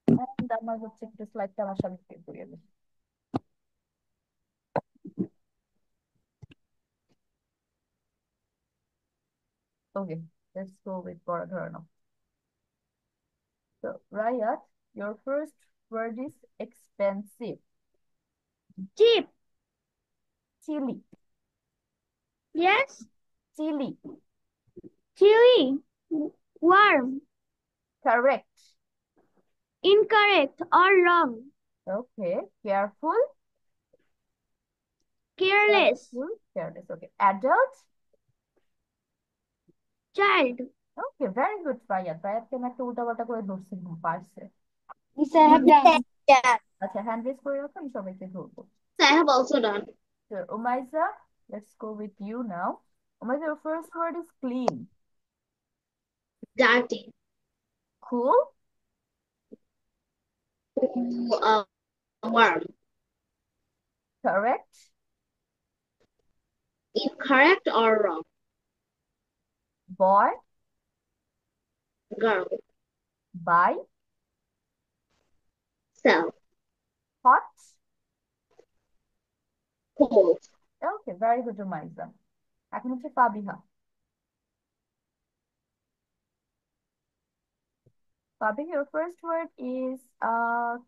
S1: And আমার হচ্ছে একটু স্লাইডটা আমার সামনে বের করিয়ে দিই। Okay, let's go with বড় ধরনের। So, Rayat, your first word is expensive.
S3: Cheap.
S1: Chili.
S3: Yes.
S1: Chili.
S3: Chili. Warm.
S1: Correct.
S3: Incorrect or wrong.
S1: Okay. Careful.
S3: Careless.
S1: Careful. Careless. Okay. Adult.
S3: Child.
S1: Okay, very good, Rayat. Rayat কেন একটা উল্টাপাল্টা করে ধরছি পারছে।
S5: Miss, I have done.
S1: আচ্ছা, hand raise করে রাখো, আমি সবাইকে ধরবো।
S6: I have also done.
S1: So, Umayza, let's go with you now. Umayza, your first word is clean.
S6: Dirty.
S1: Cool.
S6: Warm.
S1: Correct.
S6: Incorrect or wrong.
S1: Boy.
S6: Girl.
S1: Buy.
S6: Sell.
S1: Hot.
S6: Cold.
S1: Okay, very good, Umayza. এখন হচ্ছে Fabiha. Fabiha, your first word is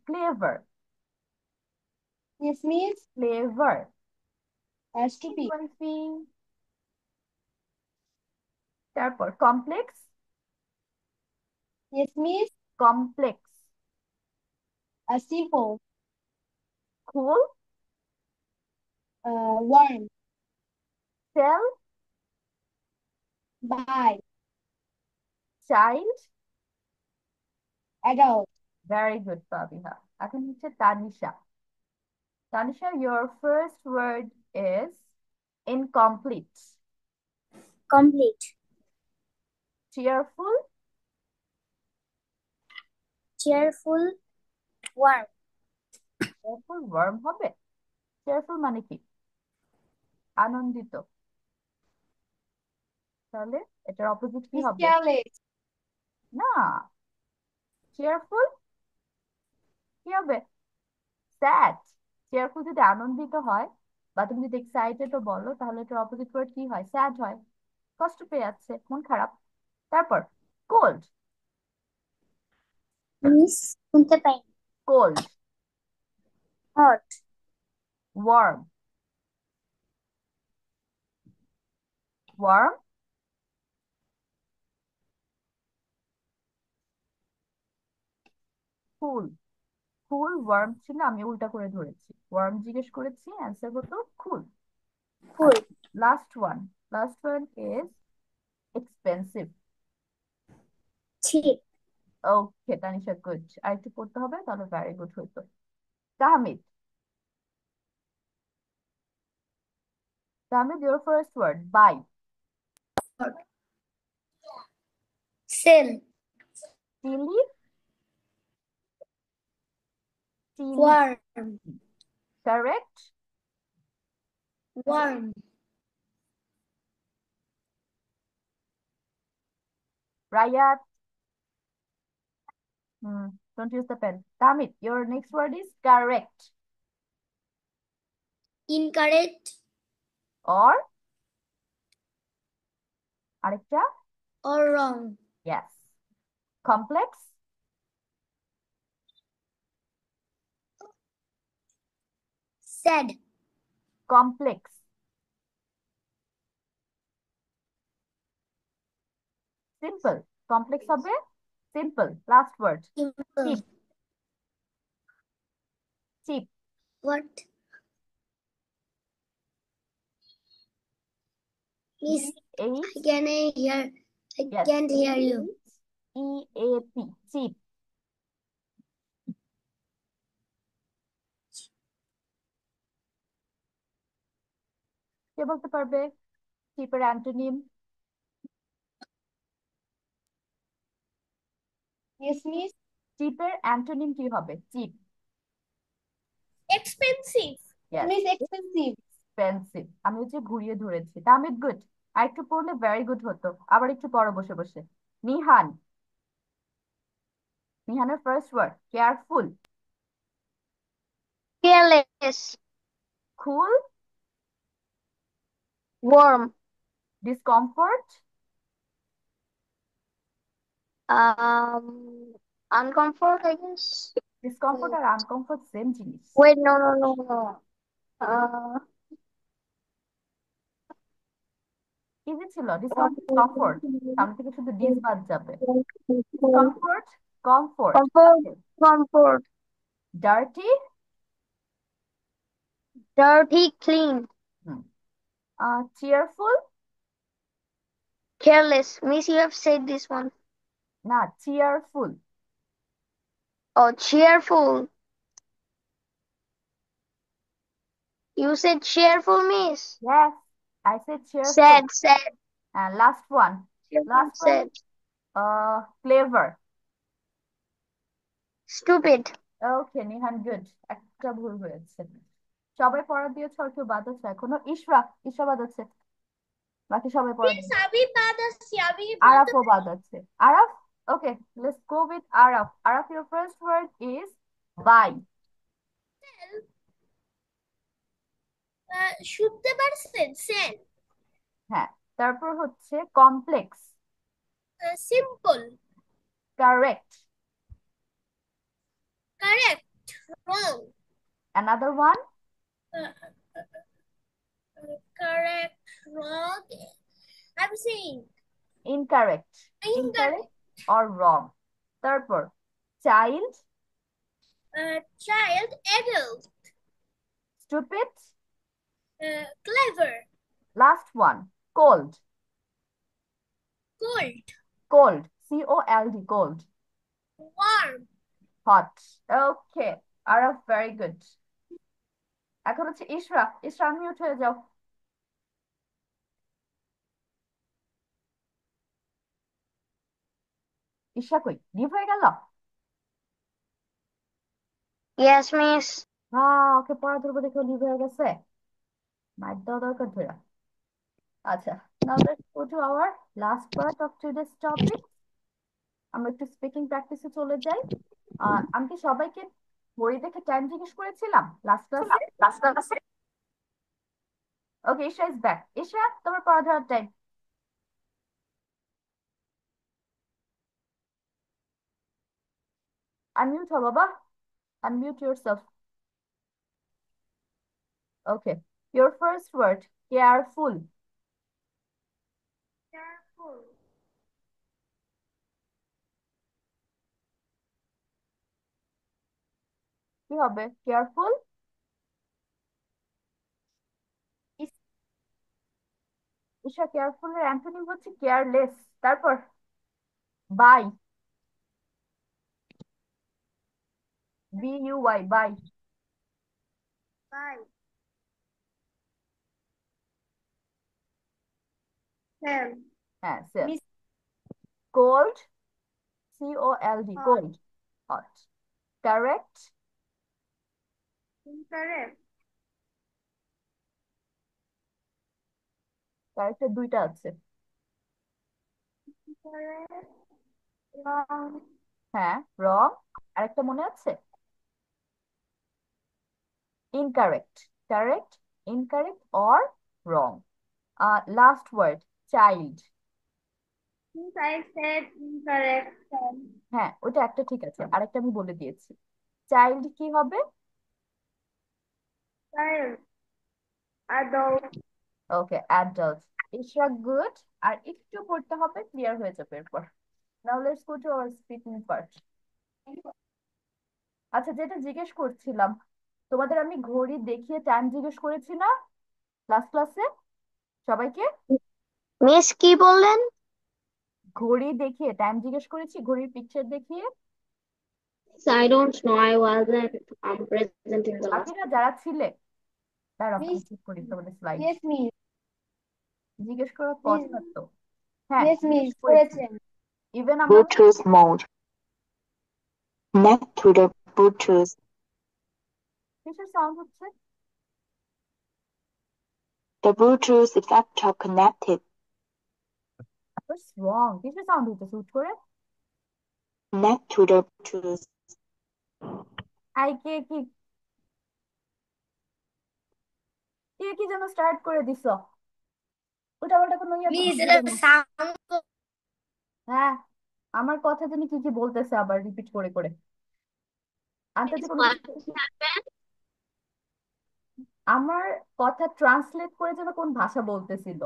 S1: clever.
S5: Yes, Miss.
S1: Clever.
S5: Has to be.
S1: তারপর complex.
S5: Yes, Miss.
S1: Complex.
S5: Simple.
S1: Cool.
S5: Warm.
S1: Sell.
S5: Buy.
S1: Child.
S5: Adult.
S1: Very good, Fabiha. এখন হচ্ছে Tanisha. Tanisha, your first word is incomplete.
S2: Complete.
S1: Cheerful.
S2: Cheerful. Warm.
S1: Cheerful, warm হবে। Cheerful মানে কি? আনন্দিত। তাহলে এটার opposite কি
S5: Miss
S1: হবে?
S5: Careless.
S1: না, cheerful কি হবে? স্যাড। চেয়ারফুল যদি আনন্দিত হয় বা তুমি যদি এক্সাইটেড বলো, তাহলে এটার অপোজিট ওয়ার্ড কি হয়? স্যাড হয়। কষ্ট পেয়ে যাচ্ছে, মন খারাপ। তারপর কোল্ড।
S2: Miss শুনতে পাই।
S1: কোল্ড।
S2: Hot.
S1: ওয়ার্ম। ওয়ার্ম। কুল। কুল ওয়ার্ম ছিল, আমি উল্টা করে ধরেছি। ওয়ার্ম জিজ্ঞেস করেছি, অ্যান্সার হতো cool.
S2: Cool.
S1: Last one. Last one is expensive.
S2: Cheap.
S1: Okay Tanisha, good. আর একটু পড়তে হবে, তাহলে ভেরি গুড হইতো। Tahmid. Tahmid, your first word, buy.
S2: Sell.
S1: Chili. Chili.
S2: Warm.
S1: Correct.
S2: Warm.
S1: Rayat. Don't use the pen. Tamit, your next word is correct.
S3: Incorrect
S1: Or আরেকটা?
S3: or wrong.
S1: Yes. Complex.
S3: Sad.
S1: Complex. Simple. Complex হবে simple. Last word.
S3: Simple.
S1: Cheap. Cheap.
S3: What? Miss,
S1: H.
S3: I can hear. I
S1: Yes.
S3: can't hear you.
S1: EAP. Cheap. কে বলতে পারবে চিপের antonym?
S5: Yes, miss.
S1: চিপের antonym কি হবে? Cheap.
S3: Expensive.
S1: Yes,
S5: Miss, expensive.
S1: Expensive. আমি হচ্ছে ঘুরিয়ে ধরেছি। তাহমিদ গুড। আর একটু পড়লে ভেরি গুড হতো। আবার একটু পড়ো বসে বসে। নিহান, নিহানের first word careful.
S4: Careless.
S1: Cool.
S4: Warm.
S1: Discomfort.
S4: Uncomfort, I guess.
S1: Discomfort আর আনকমফোর্ট সেম জিনিস।
S4: Wait, no, no, no, no. Uh,
S1: easy ছিল। ডিসকমফোর্ট কমফোর্ট, সামনে থেকে শুধু ডিস বাদ যাবে। Discomfort comfort.
S4: comfort, comfort.
S1: Dirty.
S4: Dirty, clean.
S1: Cheerful.
S4: Careless. Miss, you have said this one.
S1: না, cheerful.
S4: Oh, cheerful. You said cheerful, miss.
S1: Yes, I said cheerful.
S4: Sad, sad.
S1: And last one.
S4: Cheerful,
S1: Last one
S4: sad.
S1: is clever.
S4: Stupid.
S1: Okay, Nihan good. একটা ভুল হয়েছে। সবাই পড়া দিয়েছে আর কেউ বাদ আছে এখনো? ইশরা, ইশরা বাদ আছে। বাকি সবাই পড়া
S3: Miss,
S1: দিয়েছে।
S3: আমি বাদ আছি, আমি বলতে
S1: আরাফও বাদ আছে। Araf, okay, let's go with Araf. Araf, your first word is buy.
S3: শুনতে পারছেন? সেল।
S1: হ্যাঁ, তারপর হচ্ছে complex.
S3: Simple.
S1: Correct.
S3: Correct. Wrong.
S1: Another one.
S3: Correct. Wrong. I'm saying
S1: Incorrect.
S3: incorrect.
S1: or wrong. তারপর child.
S3: Child. Adult.
S1: Stupid.
S3: Clever.
S1: Last one, cold.
S3: Cold.
S1: Cold, C-O-L-D, cold.
S3: Warm.
S1: Hot. Okay, Araf, very good. এখন হচ্ছে ইশরা। ইশরা, unmute হয়ে যাও। ইশরা কই, leave হয়ে গেল?
S4: Yes, miss.
S1: ওকে পড়া ধরবো দেখে লিভ হয়ে গেছে। মাইর দেওয়া দরকার ধরে। আচ্ছা, now let's go to our last part of today's topic. আমরা একটু স্পিকিং প্র্যাকটিসে চলে যাই। আমি কি সবাইকে ঘড়ি দেখে টাইম জিজ্ঞেস করেছিলাম লাস্ট ক্লাসে? ওকে, ইশা ইজ ব্যাক। ইশা, তোমার পড়া ধরার টাইম। আনমিউট হও বাবা, unmute yourself. Okay, your first word, careful.
S3: Careful.
S1: কি হবে? কেয়ারফুল। ঈশা, কেয়ারফুল এর অ্যান্টোনিম হচ্ছে কেয়ারলেস। তারপর buy, B-U-Y, buy.
S3: Bye. Sell.
S1: হ্যাঁ, sell.
S5: Miss,
S1: cold, C-O-L-D,
S3: Hot.
S1: Cold. Hot. Correct.
S3: Incorrect.
S1: কারেক্টের দুইটা আছে।
S3: Incorrect. Wrong.
S1: হ্যাঁ, রং। আরেকটা মনে আছে? Incorrect. Correct, incorrect or wrong. Last word, child.
S3: Since I said incorrect, then
S1: হ্যাঁ, ওটা একটা ঠিক আছে, আরেকটা আমি বলে দিয়েছি। চাইল্ড কি হবে?
S3: child. Adult.
S1: ওকে, অ্যাডাল্ট। ইশরা গুড। আর একটু পড়তে হবে, ক্লিয়ার হয়ে যাবে এরপর। Now let's go to hour speaking part. আচ্ছা, যেটা জিজ্ঞেস করছিলাম, তোমাদের আমি ঘড়ি দেখিয়ে টাইম জিজ্ঞেস করেছি না লাস্ট ক্লাসে সবাইকে?
S4: Miss, কি বললেন?
S1: ঘড়ি দেখিয়ে টাইম জিজ্ঞেস করেছি, ঘড়ির পিকচার দেখিয়ে।
S6: So I don't know. I wasn't present in the last.
S1: বাকিরা যারা ছিলে, দাঁড়াও আমি
S5: miss,
S1: চেক করি তোমাদের স্লাইড।
S5: yes, miss.
S1: জিজ্ঞেস করার
S5: Miss,
S1: কথা তো। হ্যাঁ,
S5: yes,
S1: জিজ্ঞেস
S5: miss.
S1: করেছি।
S5: করেছেন।
S1: ইভেন আমরা
S7: Connect to the Bluetooth.
S1: কিসের সাউন্ড হচ্ছে?
S7: The Bluetooth is laptop connected.
S1: What's wrong? কিসের সাউন্ড হচ্ছে হুট করে?
S7: Connect to the Bluetooth.
S1: আই কে কি কে কি যেন স্টার্ট করে দিছ? ওটা বলটা কোনো ইয়ে
S3: মিস
S1: বুঝলাম
S3: এটা
S1: না।
S3: সাউন্ড
S1: হ্যাঁ, আমার কথা জানি কি কি বলতেছে আবার রিপিট করে করে। আন্তাজে কোনো
S6: What
S1: কিছু
S6: happened?
S1: আমার কথা ট্রান্সলেট করে যেন কোন ভাষা বলতেছিল।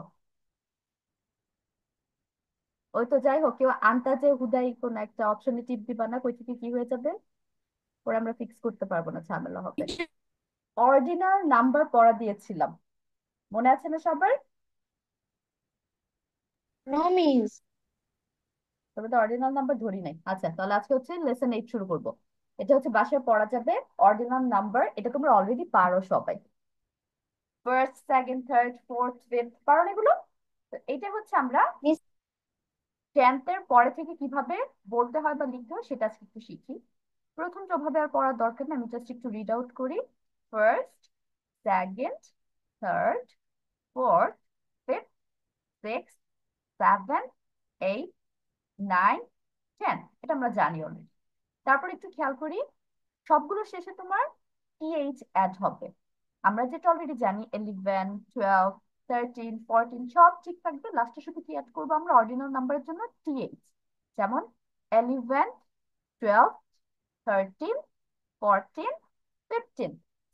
S1: ওই তো যাই হোক, কেউ আন্তাজে হুদাই কোন একটা অপশনে টিপ দিবা না, কই থেকে কি হয়ে যাবে পরে আমরা ফিক্স করতে পারবো না, ঝামেলা হবে। অর্ডিনাল নাম্বার পড়া দিয়েছিলাম, মনে আছে না সবার?
S5: No, miss.
S1: তবে তো অর্ডিনাল নাম্বার ধরি নাই। আচ্ছা, তাহলে আজকে হচ্ছে লেসন 8 শুরু করব। এটা হচ্ছে বাসায় পড়া যাবে অর্ডিনাল নাম্বার। এটা তোমরা অলরেডি পারো সবাই, first second third fourth fifth, পারো না এগুলো? তো এটা হচ্ছে আমরা
S5: Miss,
S1: 10th এর পরে থেকে কিভাবে বলতে হয় বা লিখতে হয় সেটা আজকে একটু শিখি। প্রথম যেভাবে আর পড়ার দরকার নেই, আমি জাস্ট একটু রিড আউট করি। First, second, third, fourth, fifth, six, seven, eight, 9, 10, এটা আমরা জানি অলরেডি। তারপর একটু খেয়াল করি, সবগুলো শেষে তোমার টিএইচ অ্যাড হবে। আমরা যেটা অলরেডি জানি 11, 12, 13, 14 সব ঠিক থাকবে, লাস্টে শুধু কি অ্যাড করবো আমরা অর্ডিনাল নাম্বারের জন্য টিএইচ। যেমন 11, 12, 13, 14, 15,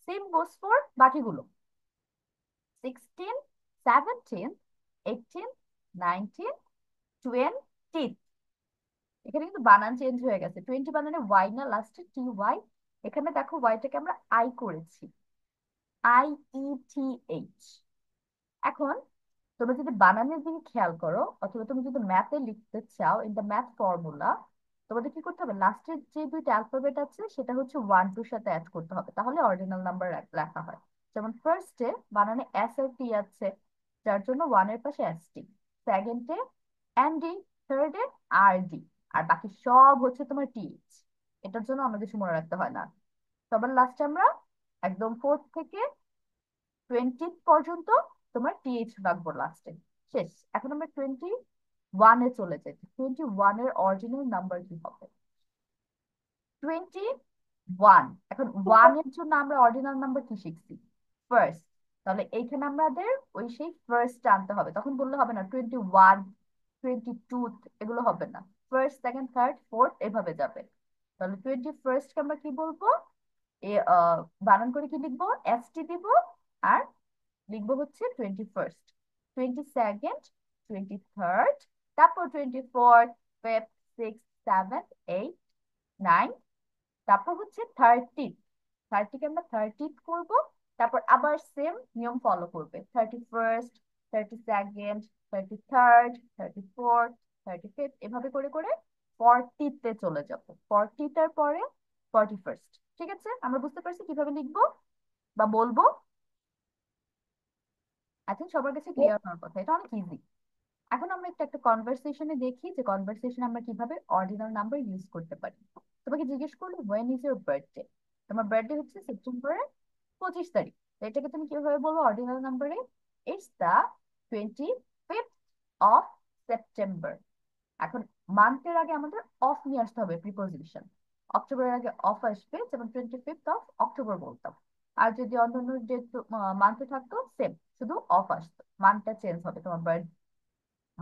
S1: সেম গোস ফর বাকিগুলো। 16, 17, 18, 19, 20, এখানে কিন্তু বানান চেঞ্জ হয়ে গেছে, 20 বানানে ওয়াই না, লাস্টে টি ওয়াই। এখানে দেখো ওয়াইটাকে আমরা আই করেছি, IETH। এখন তোমরা যদি বানানের দিকে খেয়াল করো অথবা তুমি যদি ম্যাথে লিখতে চাও, ইন দ্য ম্যাথ ফর্মুলা তোমাদের কি করতে হবে, লাস্টের যে দুইটা অ্যালফাবেট আছে সেটা হচ্ছে 1 2 সাথে অ্যাড করতে হবে, তাহলে অর্ডিনাল নাম্বার লেখা হয়। যেমন ফার্স্টে বানানে এস আর টি আছে, যার জন্য ওয়ানের পাশে এস টি, সেকেন্ডে এন ডি, থার্ডে আর ডি, আর বাকি সব হচ্ছে তোমার টিএইচ। এটার জন্য আমাদের কিছু মনে রাখতে হয় না। সবার লাস্টে আমরা একদম ফোর্থ থেকে 20 পর্যন্ত তোমার টিএইচ রাখবো লাস্টে। শেষ। এখন আমরা 21-এ চলে যাই। 21-এর অরিজিনাল নাম্বার কি হবে? 21। এখন ওয়ানের জন্য আমরা অরিজিনাল নাম্বার কি শিখছি? ফার্স্ট। তাহলে এইখানে আমাদের ওই সেই ফার্স্ট আনতে হবে, তখন বললে হবে না 21, 22, এগুলো হবে না। ফার্স্ট, সেকেন্ড, থার্ড, ফোর্থ এভাবে যাবে। তাহলে 21কে আমরা কি বলবো? এ বানান করে কি লিখবো? এসটি দিব, আর লিখবো হচ্ছে 21st, 22nd, 23rd, তারপর 24th, 5th, 6th, 7th, 8th, 9th, তারপর হচ্ছে 30th। 30কে আমরা 30th করব, তারপর আবার সেম নিয়ম ফলো করবে, 31st, 32nd, 33rd, 34th, 35th, এভাবে করে করে 40তে চলে যাব। 40টার পরে 41st। ঠিক আছে, আমরা বুঝতে পারছি কিভাবে লিখবো বা বলবো। আই থিঙ্ক সবার কাছে ক্লিয়ার হওয়ার কথা, এটা অনেক ইজি। এখন আমরা একটু একটা কনভারসেশনে দেখি যে কনভারসেশনে আমরা কিভাবে অর্ডিনাল নাম্বার ইউজ করতে পারি। তোমাকে জিজ্ঞেস করলো হোয়েন ইজ ইউর বার্থডে, তোমার বার্থডে হচ্ছে সেপ্টেম্বরের 25 তারিখ, তো এটাকে তুমি কিভাবে বলবো অর্ডিনাল নাম্বারে? It's the 25th of September. এখন মান্থের আগে আমাদের অফ নিয়ে আসতে হবে, প্রিপোজিশন। অক্টোবরের আগে অফ আসবে, যেমন 25th অফ অক্টোবর বলতাম। আর যদি অন্যান্য ডেট মান্থে থাকতো সেম, শুধু অফ আসতো, মান্থটা চেঞ্জ হবে তোমার বার্থ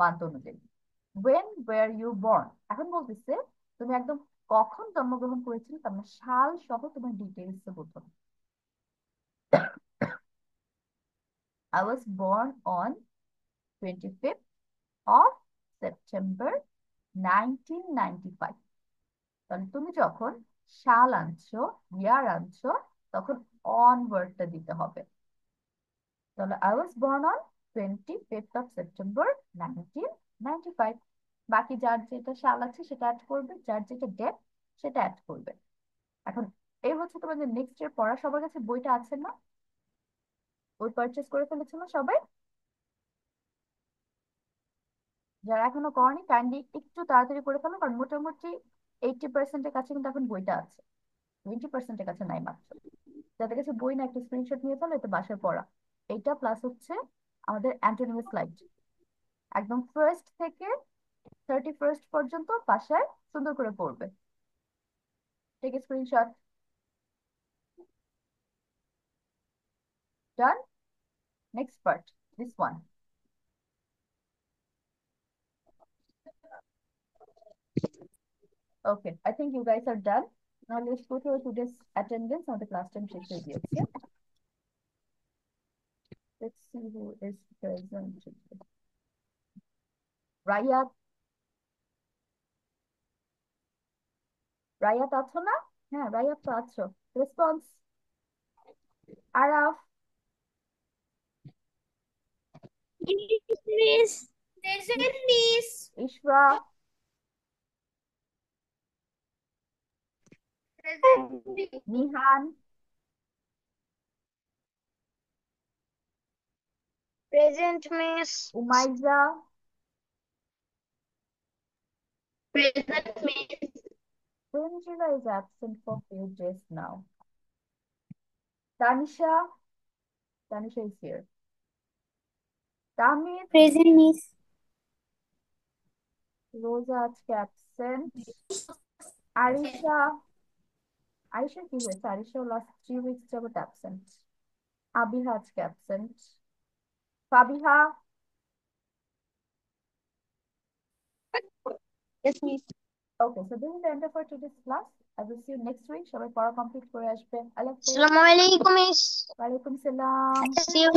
S1: মান্থ অনুযায়ী। ওয়েন ওয়ার ইউ বর্ন, এখন বলতেছে তুমি একদম কখন জন্মগ্রহণ করেছিলে, তার মানে সাল সহ তোমার ডিটেলস বলতো। I was born on 25th of September 1995। তাহলে তুমি যখন সাল আনছো, ইয়ার আনছো, তখন অন ওয়ার্ডটা দিতে হবে। তাহলে I was born on 25th of September 1995। বাকি যার যেটা সাল আছে সেটা অ্যাড করবে, যার যেটা ডেট সেটা অ্যাড করবে। এখন এই হচ্ছে তোমাদের নেক্সট ইয়ার পড়া। সবার কাছে বইটা আছে না? বই পারচেস করে ফেলেছো না সবাই? যারা এখনো করেনি কাইন্ডলি একটু তাড়াতাড়ি করে ফেলো, কারণ মোটামুটি 80%-এর কাছে কিন্তু এখন বইটা আছে, 20%-এর কাছে নাই মাত্র। যাদের কাছে বই না একটা স্ক্রিনশট নিয়ে ফেলো, এটা বাসায় পড়া। এইটা প্লাস হচ্ছে আমাদের অ্যান্টোনিমি স্লাইড, একদম ফার্স্ট থেকে 31st পর্যন্ত বাসায় সুন্দর করে পড়বে। Take screenshot. Done. Next part, this one. Okay, I think you guys are done. Now let's go to today's attendance on the class time শেষ হয়ে গিয়েছে। Let's see who is present today. রায়াত, রায়াত আছো না? হ্যাঁ, রায়াত তো আছো। Response. Araf,
S3: Miss. Present, Miss.
S1: Ishra, Nihan,
S4: Present, Miss.
S1: Umaija,
S6: Present, Miss.
S1: Angela is absent for few days now. Tanisha, Tanisha is here. Tamir,
S2: Present, Miss.
S1: রোজা আজকে অ্যাবসেন্ট। আরিশা, আরিশা কি হয়েছে? আরিশা লাস্ট 3 উইকস যাবত অ্যাবসেন্ট। আবিহা আজকে absent. Fabiha,
S5: Yes, Miss.
S1: Okay, so this is the end of our today's class. I will see you next week. সবাই পড়া complete করে আসবে। আল্লাহ হাফেজ।
S4: Assalamualaikum, Miss.
S1: ওয়ালাইকুম সালাম।
S4: See you.